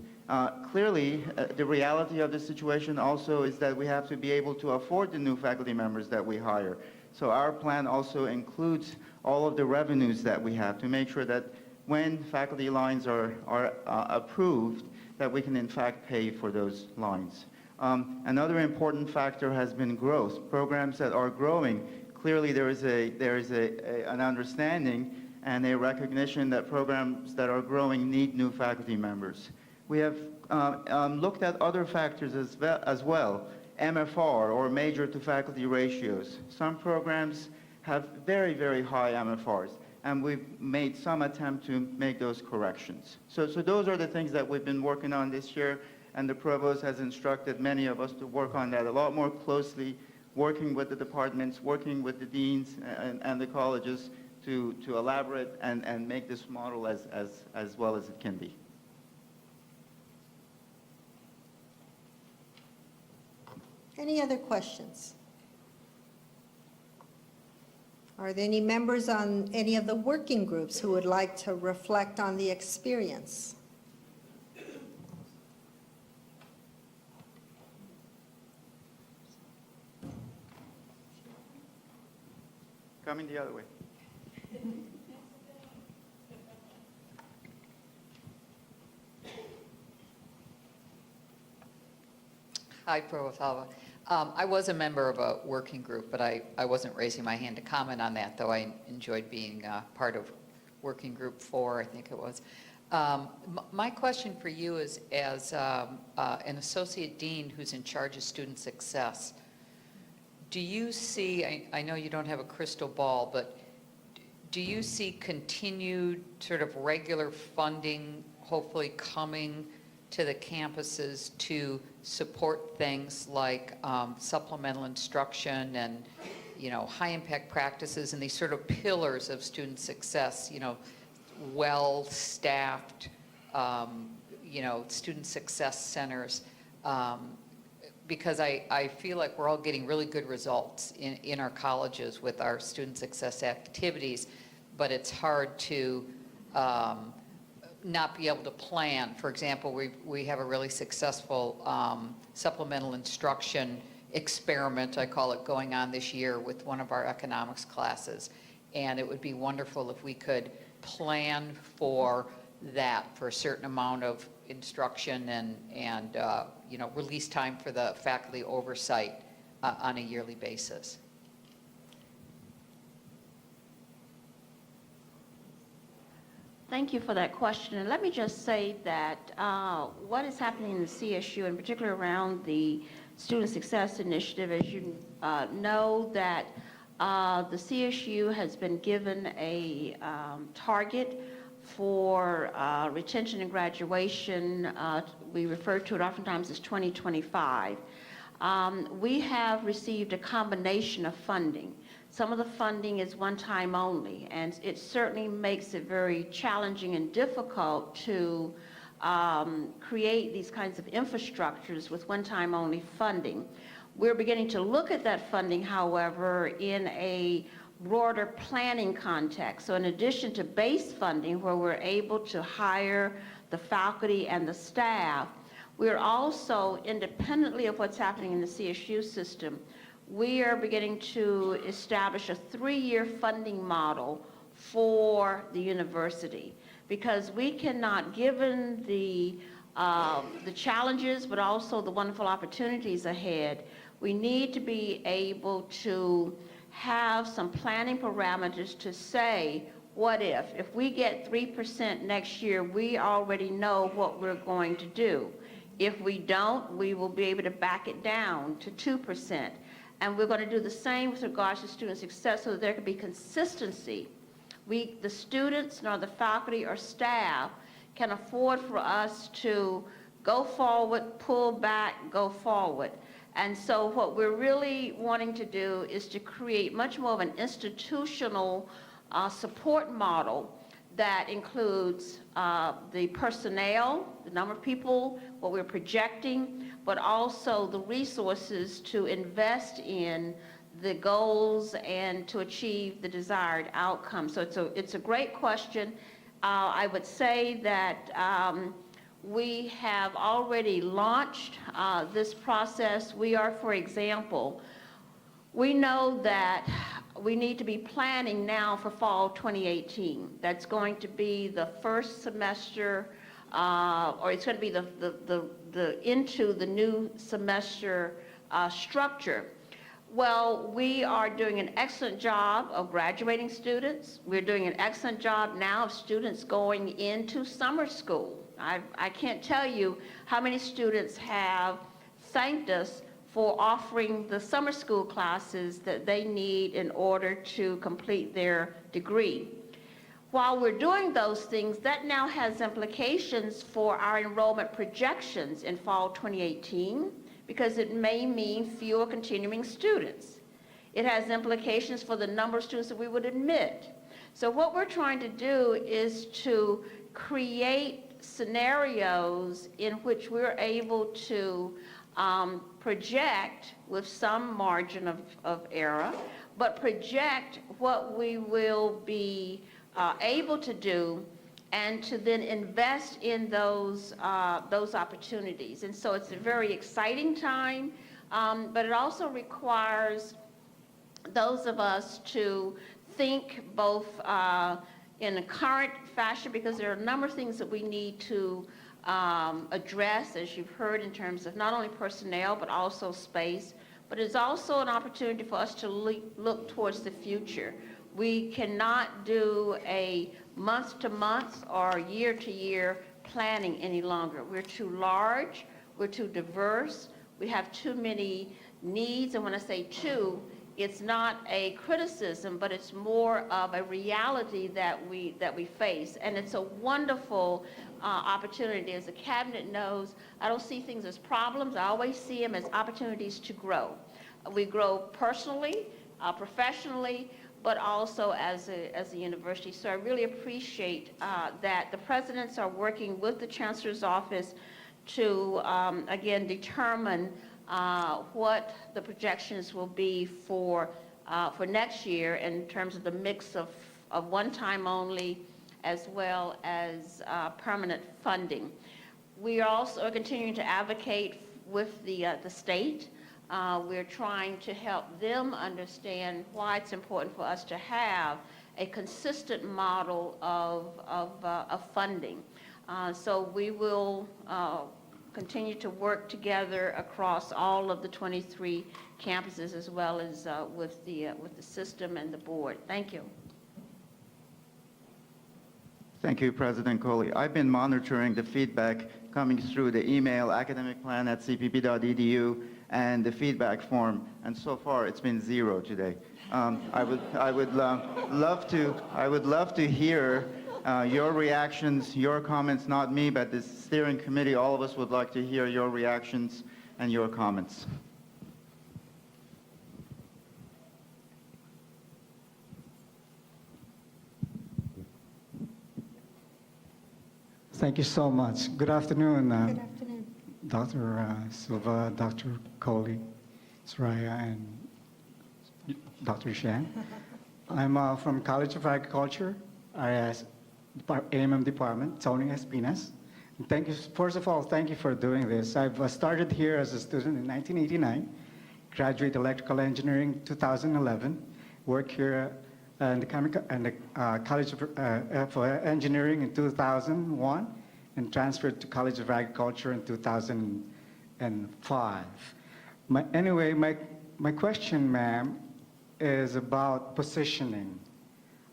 Clearly, the reality of the situation also is that we have to be able to afford the new faculty members that we hire. So our plan also includes all of the revenues that we have to make sure that when faculty lines are approved, that we can in fact pay for those lines. Another important factor has been growth. Programs that are growing, clearly there is an understanding and a recognition that programs that are growing need new faculty members. We have looked at other factors as well, MFR, or major to faculty ratios. Some programs have very, very high MFRs, and we've made some attempt to make those corrections. So those are the things that we've been working on this year, and the provost has instructed many of us to work on that a lot more closely, working with the departments, working with the deans and the colleges to elaborate and make this model as well as it can be. Any other questions? Are there any members on any of the working groups who would like to reflect on the experience? Coming the other way. Hi, Provost Alva. I was a member of a working group, but I wasn't raising my hand to comment on that, though I enjoyed being part of Working Group 4, I think it was. My question for you is, as an associate dean who's in charge of student success, do you see, I know you don't have a crystal ball, but do you see continued sort of regular funding hopefully coming to the campuses to support things like supplemental instruction and, high impact practices and these sort of pillars of student success, well-staffed, student success centers? Because I feel like we're all getting really good results in our colleges with our student success activities, but it's hard to not be able to plan. For example, we have a really successful supplemental instruction experiment, I call it, going on this year with one of our economics classes. And it would be wonderful if we could plan for that, for a certain amount of instruction and release time for the faculty oversight on a yearly basis. Thank you for that question. And let me just say that what is happening in the CSU, in particular around the Student Success Initiative, as you know, that the CSU has been given a target for retention and graduation, we refer to it oftentimes as 2025. We have received a combination of funding. Some of the funding is one-time only, and it certainly makes it very challenging and difficult to create these kinds of infrastructures with one-time only funding. We're beginning to look at that funding, however, in a broader planning context. So in addition to base funding, where we're able to hire the faculty and the staff, we're also, independently of what's happening in the CSU system, we are beginning to establish a 3-year funding model for the university, because we cannot, given the challenges, but also the wonderful opportunities ahead, we need to be able to have some planning parameters to say, what if we get 3% next year, we already know what we're going to do. If we don't, we will be able to back it down to 2%. And we're going to do the same with regards to student success so that there can be consistency. The students, nor the faculty or staff, can afford for us to go forward, pull back, go forward. And so what we're really wanting to do is to create much more of an institutional support model that includes the personnel, the number of people, what we're projecting, but also the resources to invest in the goals and to achieve the desired outcome. So it's a great question. I would say that we have already launched this process. We are, for example, we know that we need to be planning now for fall 2018. That's going to be the first semester, or it's going to be into the new semester structure. Well, we are doing an excellent job of graduating students. We're doing an excellent job now of students going into summer school. I can't tell you how many students have thanked us for offering the summer school classes that they need in order to complete their degree. While we're doing those things, that now has implications for our enrollment projections in fall 2018, because it may mean fewer continuing students. It has implications for the number of students that we would admit. So what we're trying to do is to create scenarios in which we're able to project with some margin of error, but project what we will be able to do and to then invest in those opportunities. And so it's a very exciting time, but it also requires those of us to think both in a current fashion, because there are a number of things that we need to address, as you've heard, in terms of not only personnel, but also space. But it's also an opportunity for us to look towards the future. We cannot do a month-to-month or year-to-year planning any longer. We're too large, we're too diverse, we have too many needs, and when I say too, it's not a criticism, but it's more of a reality that we face. And it's a wonderful opportunity. As the cabinet knows, I don't see things as problems. I always see them as opportunities to grow. We grow personally, professionally, but also as a university. So I really appreciate that the presidents are working with the Chancellor's office to, again, determine what the projections will be for next year in terms of the mix of one-time only as well as permanent funding. We are also continuing to advocate with the state. We're trying to help them understand why it's important for us to have a consistent model of funding. So we will continue to work together across all of the 23 campuses, as well as with the system and the board. Thank you. Thank you, President Coley. I've been monitoring the feedback coming through the email, academicplan@cpp.edu, and the feedback form, and so far it's been 0 today. I would love to hear Your reactions, your comments, not me, but the steering committee, all of us would like to hear your reactions and your comments. Thank you so much. Good afternoon, Good afternoon. Dr. Silva, Dr. Coley, Soraya, and Dr. Shan. I'm from College of Agriculture, IS, AMM Department, Tony Espinas. And thank you, first of all, thank you for doing this. I've started here as a student in 1989, graduate electrical engineering 2011, work here in the College of Engineering in 2001, and transferred to College of Agriculture in 2005. My question, ma'am, is about positioning.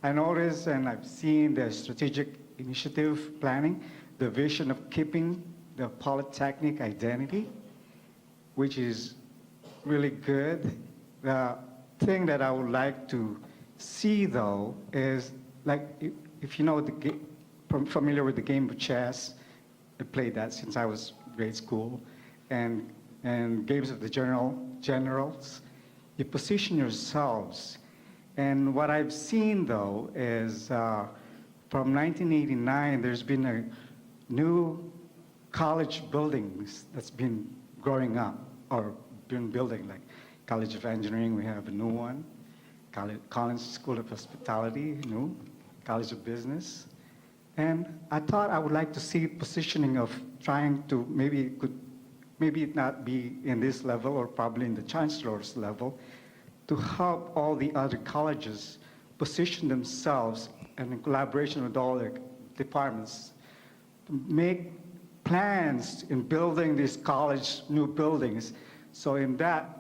I noticed and I've seen the strategic initiative planning, the vision of keeping the Polytechnic identity, which is really good. The thing that I would like to see, though, is like if you know familiar with the game of chess. I played that since I was grade school, and games of the generals. You position yourselves, and what I've seen though is from 1989, there's been a new college buildings that's been growing up or been building, like College of Engineering, we have a new one. College School of Hospitality, new, College of Business. And I thought I would like to see positioning of trying to, maybe not be in this level or probably in the chancellor's level, to help all the other colleges position themselves and in collaboration with all their departments, to make plans in building these college new buildings. So in that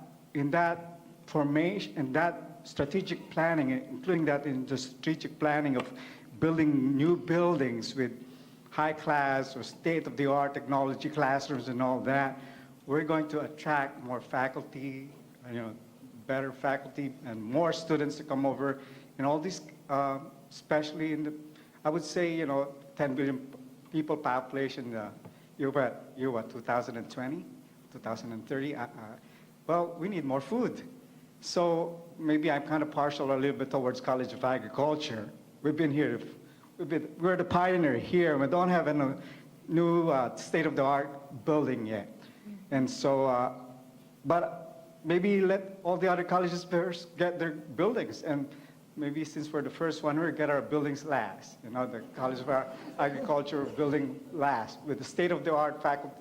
formation, in that strategic planning, including that in the strategic planning of building new buildings with high class or state-of-the-art technology classrooms and all that, we're going to attract more faculty, better faculty and more students to come over. And all these, especially in the, I would say, 10 billion people population, you're what, 2020, 2030? Well, we need more food. So maybe I'm kind of partial a little bit towards College of Agriculture. We've been here, we're the pioneer here. We don't have a new state-of-the-art building yet. And so, but maybe let all the other colleges first get their buildings. And maybe since we're the first one, we'll get our buildings last. The College of Agriculture building last with the state-of-the-art faculty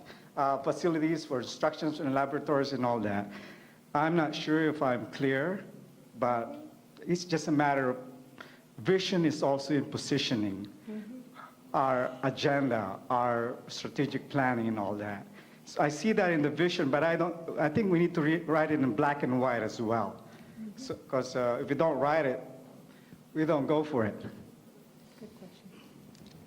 facilities for instructions and laboratories and all that. I'm not sure if I'm clear, but it's just a matter of vision is also in positioning, our agenda, our strategic planning and all that. So I see that in the vision, but I think we need to write it in black and white as well. Because if we don't write it, we don't go for it. Good question.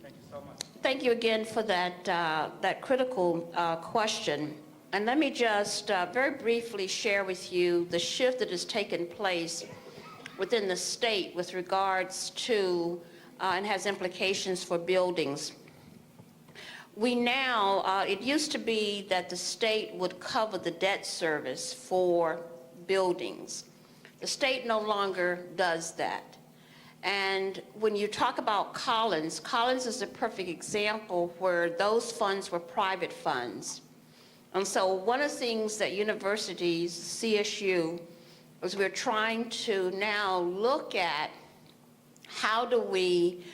Thank you so much. Thank you again for that critical question. And let me just very briefly share with you the shift that has taken place within the state with regards to and has implications for buildings. We now, it used to be that the state would cover the debt service for buildings. The state no longer does that. And when you talk about Collins is a perfect example where those funds were private funds. And so one of the things that universities, CSU, is we're trying to now look at how do we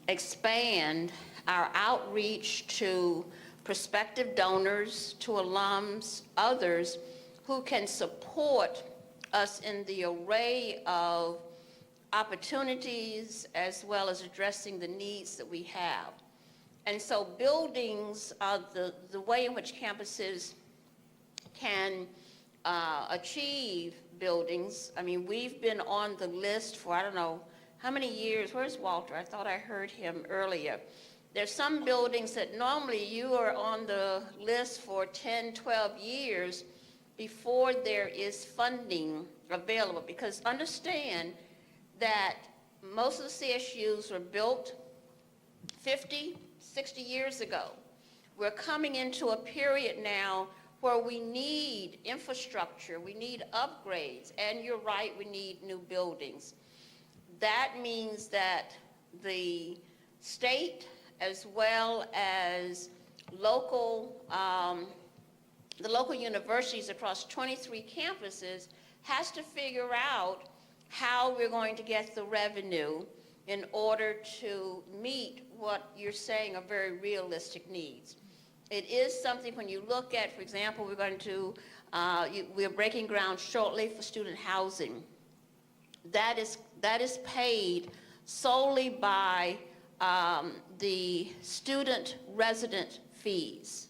expand our outreach to prospective donors, to alums, others who can support us in the array of opportunities as well as addressing the needs that we have. And so buildings are the way in which campuses can achieve buildings. I mean, we've been on the list for, I don't know, how many years? Where's Walter? I thought I heard him earlier. There's some buildings that normally you are on the list for 10, 12 years before there is funding available. Because understand that most of the CSUs were built 50, 60 years ago. We're coming into a period now where we need infrastructure, we need upgrades, and you're right, we need new buildings. That means that the state, as well as local, the local universities across 23 campuses, has to figure out how we're going to get the revenue in order to meet what you're saying are very realistic needs. It is something, when you look at, for example, we're breaking ground shortly for student housing. That is paid solely by the student resident fees.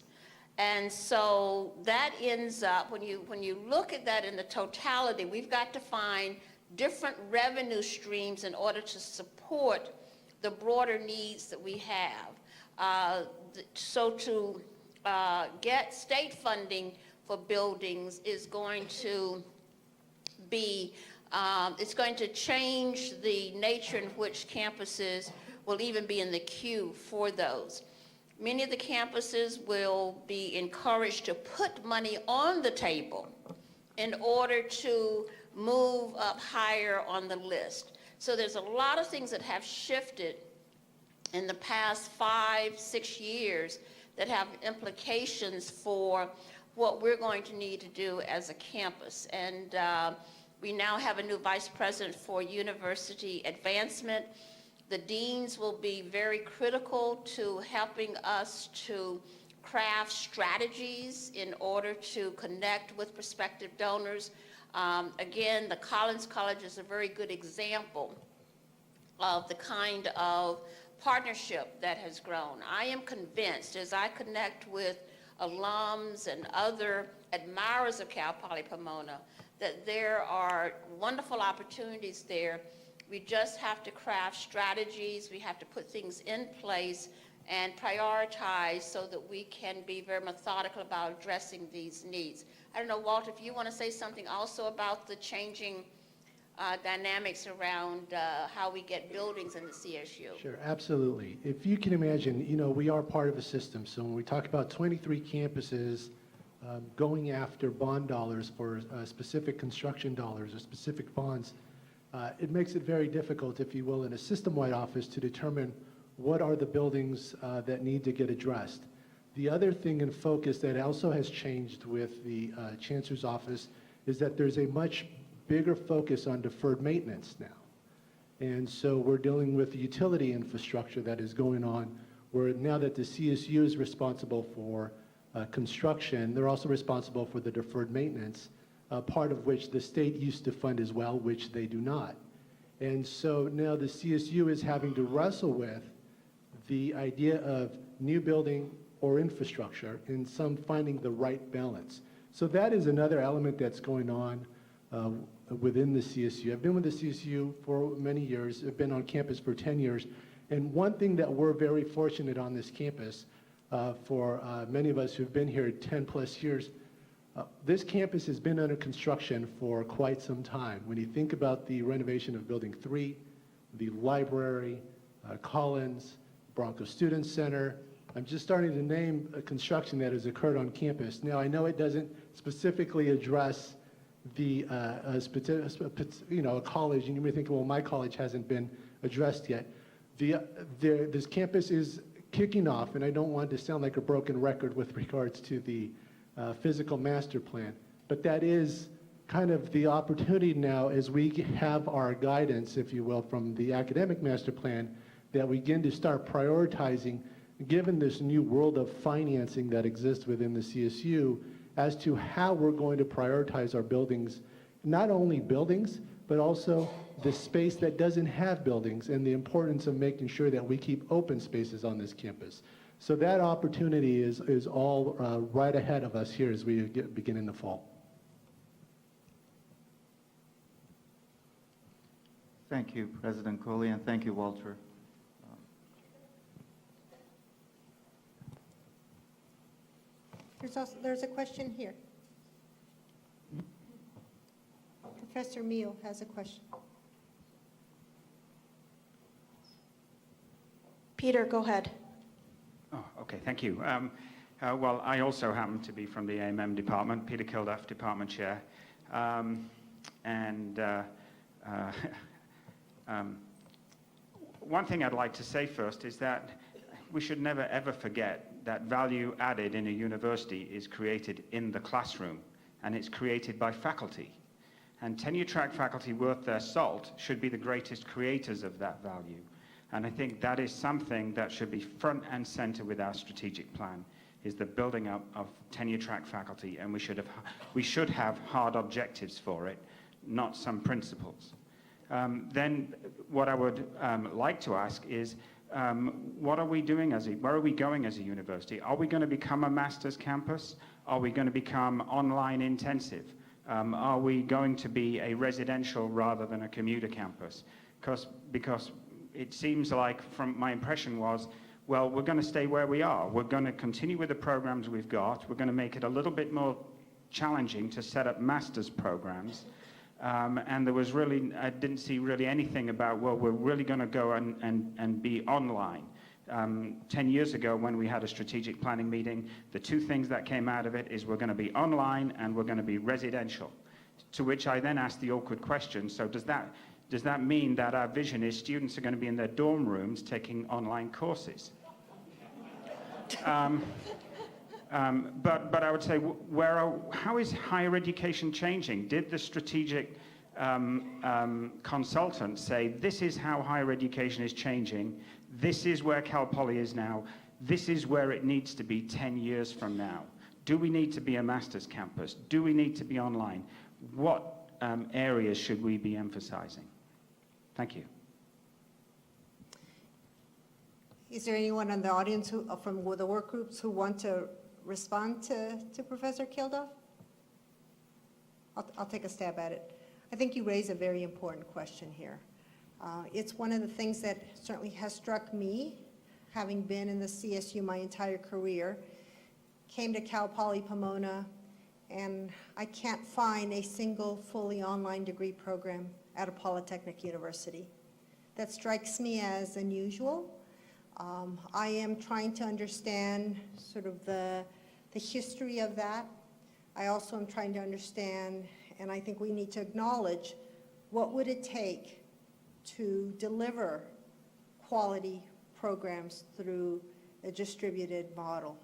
And so that ends up, when you look at that in the totality, we've got to find different revenue streams in order to support the broader needs that we have. So to get state funding for buildings is going to be, it's going to change the nature in which campuses will even be in the queue for those. Many of the campuses will be encouraged to put money on the table in order to move up higher on the list. So there's a lot of things that have shifted in the past 5, 6 years that have implications for what we're going to need to do as a campus. And we now have a new vice president for university advancement. The deans will be very critical to helping us to craft strategies in order to connect with prospective donors. Again, the Collins College is a very good example of the kind of partnership that has grown. I am convinced, as I connect with alums and other admirers of Cal Poly Pomona, that there are wonderful opportunities there. We just have to craft strategies, we have to put things in place and prioritize so that we can be very methodical about addressing these needs. I don't know, Walter, if you want to say something also about the changing dynamics around how we get buildings in the CSU. Sure, absolutely. If you can imagine, we are part of a system. So when we talk about 23 campuses going after bond dollars for specific construction dollars or specific bonds, it makes it very difficult, if you will, in a system-wide office to determine what are the buildings that need to get addressed. The other thing in focus that also has changed with the Chancellor's office is that there's a much bigger focus on deferred maintenance now. And so we're dealing with the utility infrastructure that is going on, where now that the CSU is responsible for construction, they're also responsible for the deferred maintenance, part of which the state used to fund as well, which they do not. And so now the CSU is having to wrestle with the idea of new building or infrastructure and some finding the right balance. So that is another element that's going on within the CSU. I've been with the CSU for many years. I've been on campus for 10 years. And one thing that we're very fortunate on this campus, for many of us who've been here 10 plus years, this campus has been under construction for quite some time. When you think about the renovation of Building 3, the library, Collins, Bronco Student Center, I'm just starting to name a construction that has occurred on campus. Now, I know it doesn't specifically address the, a college, and you may think, well, my college hasn't been addressed yet. This campus is kicking off, and I don't want to sound like a broken record with regards to the physical master plan, but that is kind of the opportunity now as we have our guidance, if you will, from the academic master plan, that we begin to start prioritizing, given this new world of financing that exists within the CSU, as to how we're going to prioritize our buildings, not only buildings, but also the space that doesn't have buildings and the importance of making sure that we keep open spaces on this campus. So that opportunity is all right ahead of us here as we begin in the fall. Thank you, President Coley, and thank you, Walter. There's a question here. Professor Mio has a question. Peter, go ahead. Oh, okay, thank you. Well, I also happen to be from the AMM department, Peter Kilduff, department chair. One thing I'd like to say first is that we should never ever forget that value added in a university is created in the classroom, and it's created by faculty. And tenure-track faculty worth their salt should be the greatest creators of that value. And I think that is something that should be front and center with our strategic plan, is the building up of tenure-track faculty, and we should have hard objectives for it, not some principles. Then what I would like to ask is, what are we doing where are we going as a university? Are we going to become a master's campus? Are we going to become online intensive? Are we going to be a residential rather than a commuter campus? Because it seems like, from my impression was, well, we're going to stay where we are. We're going to continue with the programs we've got. We're going to make it a little bit more challenging to set up master's programs. And there was really, I didn't see really anything about, well, we're really going to go and be online. 10 years ago, when we had a strategic planning meeting, the two things that came out of it is we're going to be online and we're going to be residential. To which I then asked the awkward question, so does that mean that our vision is students are going to be in their dorm rooms taking online courses? But I would say, how is higher education changing? Did the strategic consultant say, this is how higher education is changing, this is where Cal Poly is now, this is where it needs to be 10 years from now? Do we need to be a master's campus? Do we need to be online? What areas should we be emphasizing? Thank you. Is there anyone in the audience from the work groups who want to respond to Professor Kilduff? I'll take a stab at it. I think you raise a very important question here. It's one of the things that certainly has struck me, having been in the CSU my entire career, came to Cal Poly Pomona, and I can't find a single fully online degree program at a polytechnic university. That strikes me as unusual. I am trying to understand sort of the history of that. I also am trying to understand, and I think we need to acknowledge, what would it take to deliver quality programs through a distributed model.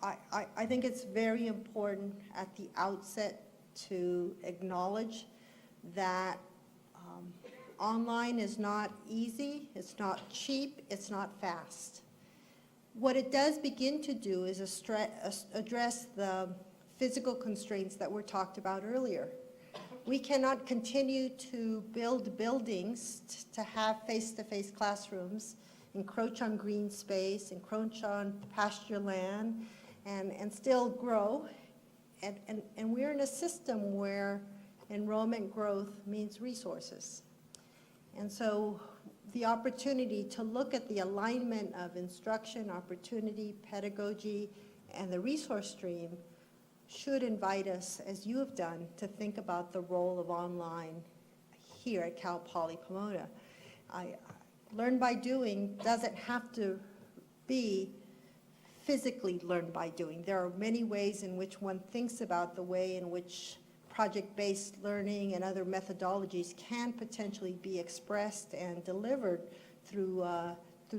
I think it's very important at the outset to acknowledge that online is not easy, it's not cheap, it's not fast. What it does begin to do is address the physical constraints that were talked about earlier. We cannot continue to build buildings to have face-to-face classrooms, encroach on green space, encroach on pasture land, and still grow. And we're in a system where enrollment growth means resources. And so the opportunity to look at the alignment of instruction, opportunity, pedagogy, and the resource stream should invite us, as you have done, to think about the role of online here at Cal Poly Pomona. Learn by doing doesn't have to be physically learn by doing. There are many ways in which one thinks about the way in which project-based learning and other methodologies can potentially be expressed and delivered through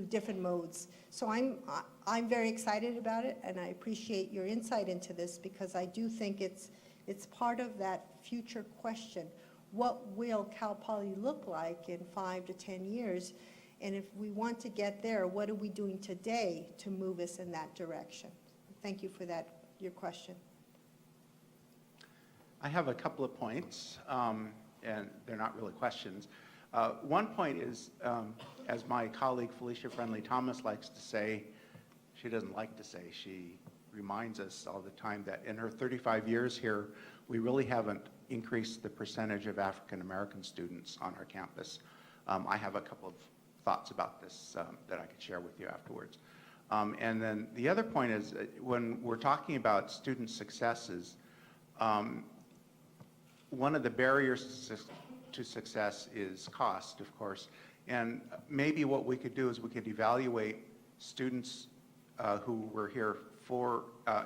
different modes. So I'm very excited about it, and I appreciate your insight into this, because I do think it's part of that future question. What will Cal Poly look like in 5 to 10 years? And if we want to get there, what are we doing today to move us in that direction? Thank you for that, your question. I have a couple of points, and they're not really questions. One point is, as my colleague Felicia Friendly-Thomas likes to say, she doesn't like to say, she reminds us all the time that in her 35 years here, we really haven't increased the percentage of African American students on our campus. I have a couple of thoughts about this that I could share with you afterwards. And then the other point is, when we're talking about student successes, one of the barriers to success is cost, of course. And maybe what we could do is we could evaluate students who were here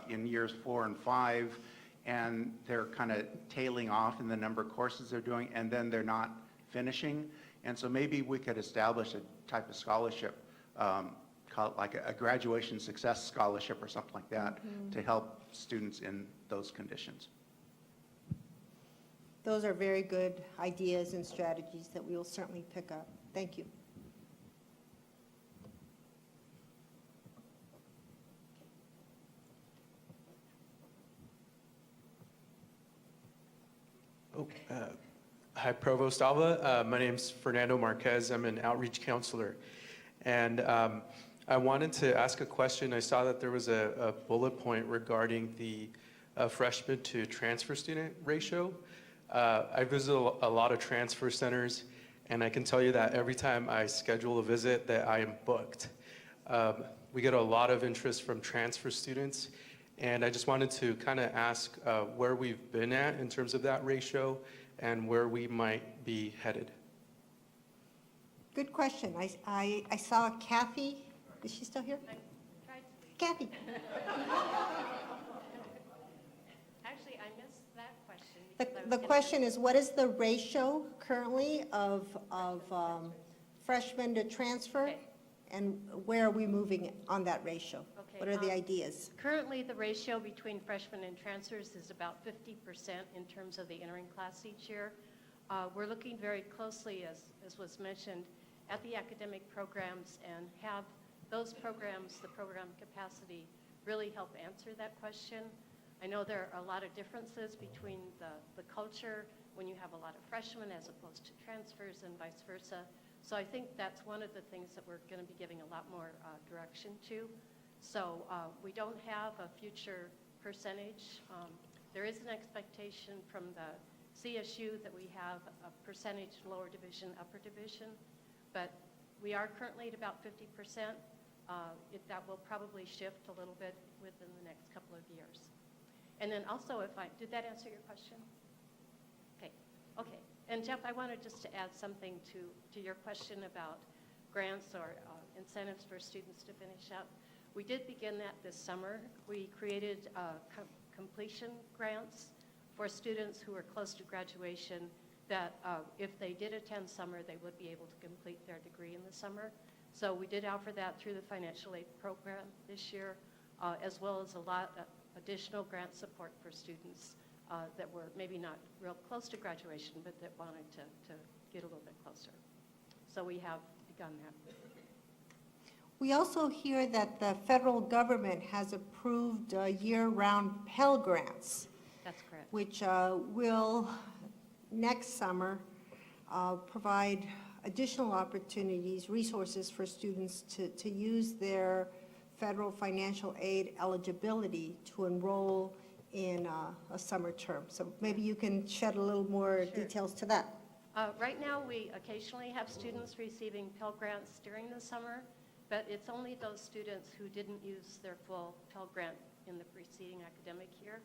in years 4 and 5, and they're kind of tailing off in the number of courses they're doing, and then they're not finishing. And so maybe we could establish a type of scholarship, called like a graduation success scholarship or something like that, to help students in those conditions. Those are very good ideas and strategies that we will certainly pick up. Thank you. Hi, Provost Alva. My name's Fernando Marquez. I'm an outreach counselor. And I wanted to ask a question. I saw that there was a bullet point regarding the freshman to transfer student ratio. I visit a lot of transfer centers, and I can tell you that every time I schedule a visit that I am booked. We get a lot of interest from transfer students, and I just wanted to kind of ask where we've been at in terms of that ratio and where we might be headed. Good question. I saw Kathy. Is she still here? Kathy. Actually, I missed that question. because I was The gonna- question is, what is the ratio currently of freshmen to transfer? Okay. And where are we moving on that ratio? Okay, What are the ideas? Currently, the ratio between freshmen and transfers is about 50% in terms of the entering class each year. We're looking very closely, as was mentioned, at the academic programs and have those programs, the program capacity, really help answer that question. I know there are a lot of differences between the culture when you have a lot of freshmen as opposed to transfers and vice versa. So I think that's one of the things that we're going to be giving a lot more direction to. So we don't have a future percentage. There is an expectation from the CSU that we have a percentage lower division, upper division, but we are currently at about 50%. That will probably shift a little bit within the next couple of years. And then also, did that answer your question? Okay. And Jeff, I wanted just to add something to your question about grants or incentives for students to finish up. We did begin that this summer. We created completion grants for students who are close to graduation that if they did attend summer, they would be able to complete their degree in the summer. So we did offer that through the financial aid program this year, as well as a lot of additional grant support for students that were maybe not real close to graduation, but that wanted to get a little bit closer. So we have begun that. We also hear that the federal government has approved year-round Pell Grants, That's correct. which will next summer provide additional opportunities, resources for students to use their federal financial aid eligibility to enroll in a summer term. So maybe you can shed a little more Sure. details to that. Right now, we occasionally have students receiving Pell Grants during the summer, but it's only those students who didn't use their full Pell Grant in the preceding academic year.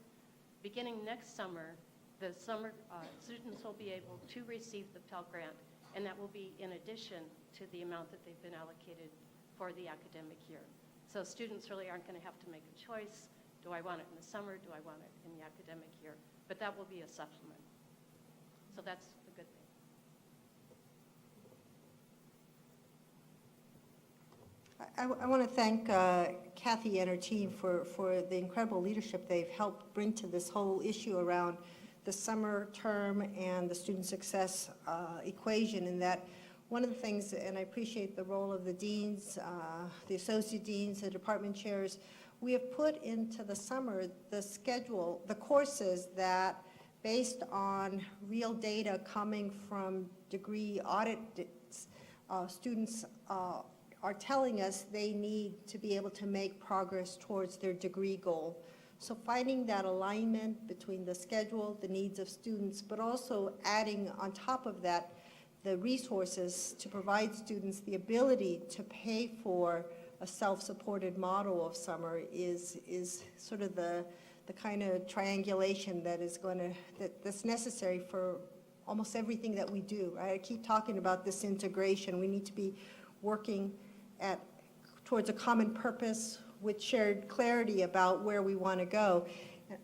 Beginning next summer, the summer students will be able to receive the Pell Grant, and that will be in addition to the amount that they've been allocated for the academic year. So students really aren't going to have to make a choice. Do I want it in the summer? Do I want it in the academic year? But that will be a supplement. So that's a good thing. I want to thank Kathy and her team for the incredible leadership they've helped bring to this whole issue around the summer term and the student success equation, in that one of the things, and I appreciate the role of the deans, the associate deans, the department chairs, we have put into the summer the schedule, the courses that, based on real data coming from degree audits, students are telling us they need to be able to make progress towards their degree goal. So finding that alignment between the schedule, the needs of students, but also adding on top of that the resources to provide students the ability to pay for a self-supported model of summer is sort of the kind of triangulation that is that's necessary for almost everything that we do, right? I keep talking about this integration. We need to be working towards a common purpose with shared clarity about where we want to go.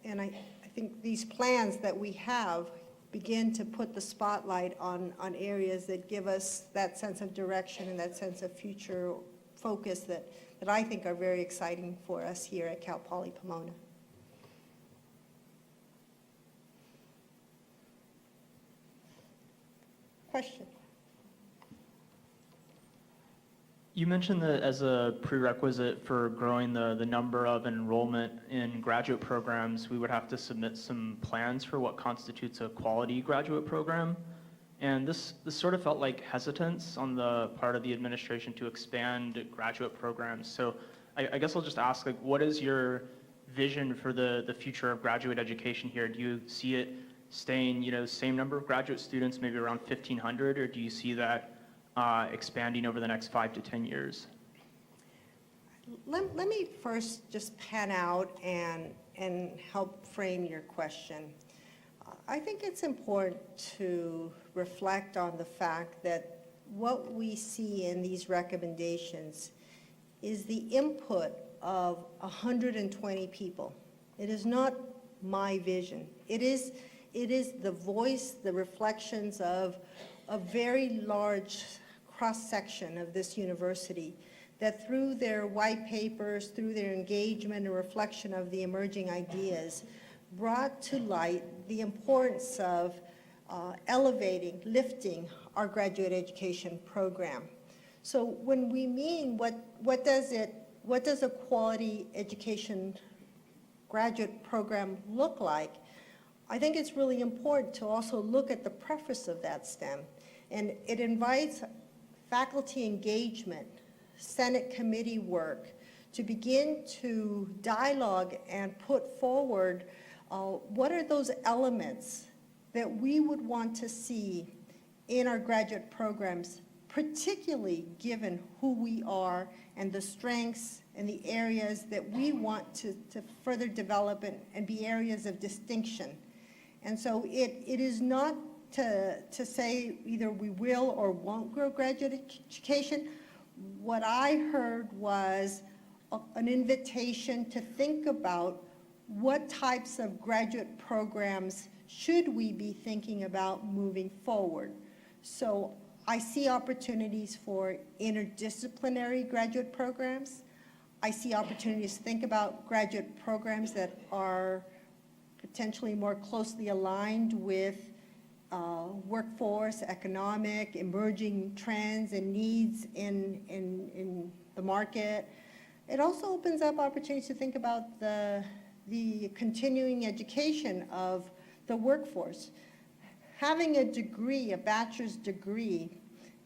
And I think these plans that we have begin to put the spotlight on areas that give us that sense of direction and that sense of future focus that I think are very exciting for us here at Cal Poly Pomona. Question? You mentioned that as a prerequisite for growing the number of enrollment in graduate programs, we would have to submit some plans for what constitutes a quality graduate program. And this sort of felt like hesitance on the part of the administration to expand graduate programs. So I guess I'll just ask, like, what is your vision for the future of graduate education here? Do you see it staying, same number of graduate students, maybe around 1,500, or do you see that expanding over the next 5 to 10 years? Let me first just pan out and help frame your question. I think it's important to reflect on the fact that what we see in these recommendations is the input of 120 people. It is not my vision. It is the voice, the reflections of a very large cross-section of this university that through their white papers, through their engagement and reflection of the emerging ideas, brought to light the importance of elevating, lifting our graduate education program. So when we mean what does a quality education graduate program look like, I think it's really important to also look at the preface of that STEM. And it invites faculty engagement, Senate committee work, to begin to dialogue and put forward what are those elements that we would want to see in our graduate programs, particularly given who we are and the strengths and the areas that we want to further develop and be areas of distinction. And so it is not to say either we will or won't grow graduate education. What I heard was an invitation to think about what types of graduate programs should we be thinking about moving forward. So I see opportunities for interdisciplinary graduate programs. I see opportunities to think about graduate programs that are potentially more closely aligned with workforce, economic, emerging trends and needs in the market. It also opens up opportunities to think about the continuing education of the workforce. Having a degree, a bachelor's degree,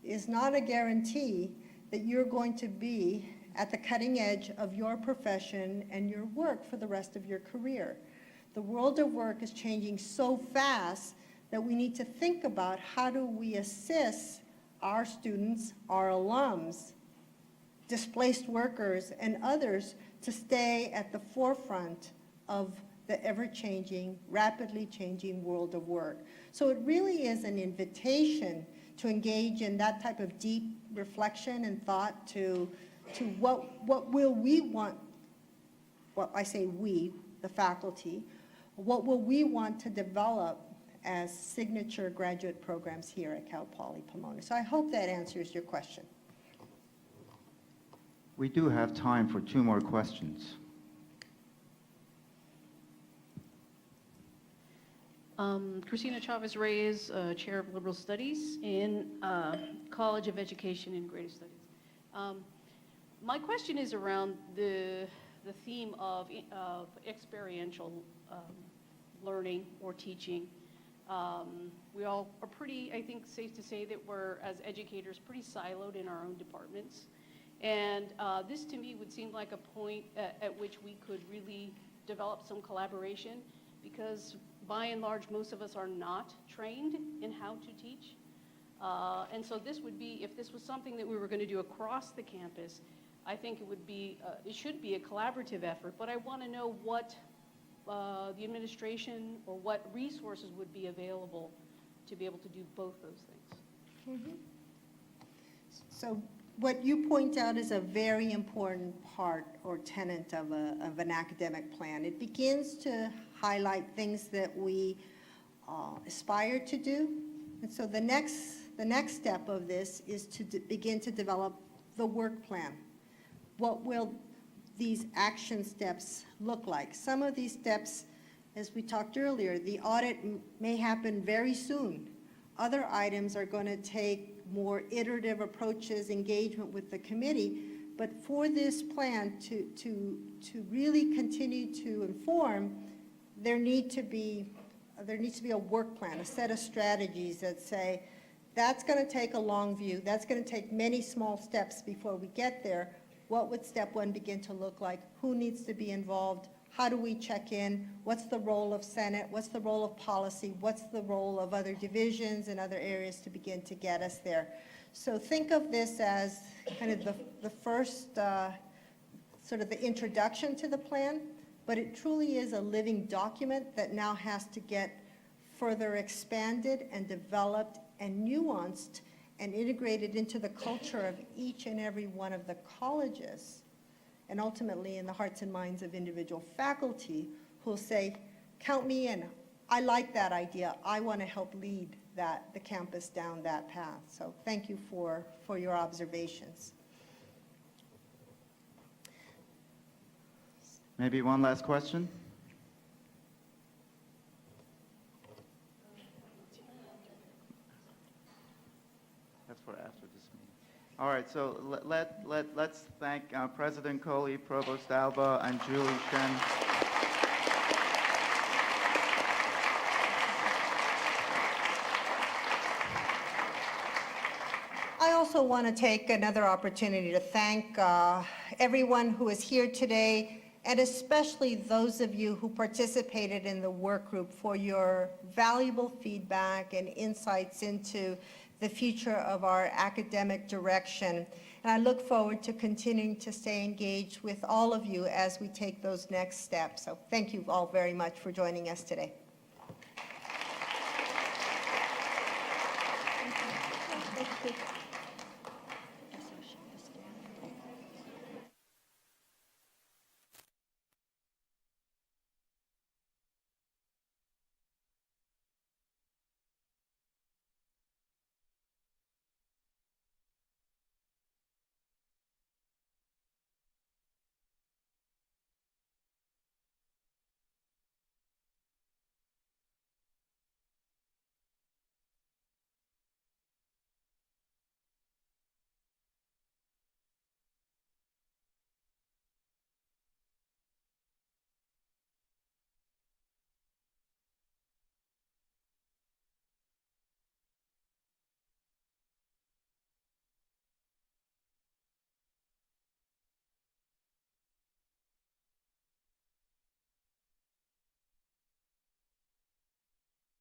is not a guarantee that you're going to be at the cutting edge of your profession and your work for the rest of your career. The world of work is changing so fast that we need to think about how do we assist our students, our alums, displaced workers, and others to stay at the forefront of the ever-changing, rapidly changing world of work. So it really is an invitation to engage in that type of deep reflection and thought to what will we want, well, I say we, the faculty, what will we want to develop as signature graduate programs here at Cal Poly Pomona. So I hope that answers your question. We do have time for 2 more questions. Christina Chavez Reyes, Chair of Liberal Studies in College of Education and Greater Studies. My question is around the theme of experiential learning or teaching. We all are pretty, I think, safe to say that we're, as educators, pretty siloed in our own departments. And this, to me, would seem like a point at which we could really develop some collaboration, because by and large, most of us are not trained in how to teach. And so this would be, if this was something that we were going to do across the campus, I think it would be, it should be a collaborative effort. But I want to know what the administration or what resources would be available to be able to do both those things. So what you point out is a very important part or tenet of an academic plan. It begins to highlight things that we aspire to do. And so the next step of this is to begin to develop the work plan. What will these action steps look like? Some of these steps, as we talked earlier, the audit may happen very soon. Other items are going to take more iterative approaches, engagement with the committee. But for this plan to really continue to inform, there needs to be a work plan, a set of strategies that say, that's going to take a long view, that's going to take many small steps before we get there. What would step one begin to look like? Who needs to be involved? How do we check in? What's the role of Senate? What's the role of policy? What's the role of other divisions and other areas to begin to get us there? So think of this as kind of the first sort of the introduction to the plan, but it truly is a living document that now has to get further expanded and developed and nuanced and integrated into the culture of each and every one of the colleges, and ultimately in the hearts and minds of individual faculty who'll say, count me in, I like that idea, I want to help lead the campus down that path. So thank you for your observations. Maybe one last question? That's for after this meeting. All right, so let's thank President Coley, Provost Alba, and Julie Shen. I also want to take another opportunity to thank everyone who is here today, and especially those of you who participated in the work group for your valuable feedback and insights into the future of our academic direction. And I look forward to continuing to stay engaged with all of you as we take those next steps. So thank you all very much for joining us today. Thank you.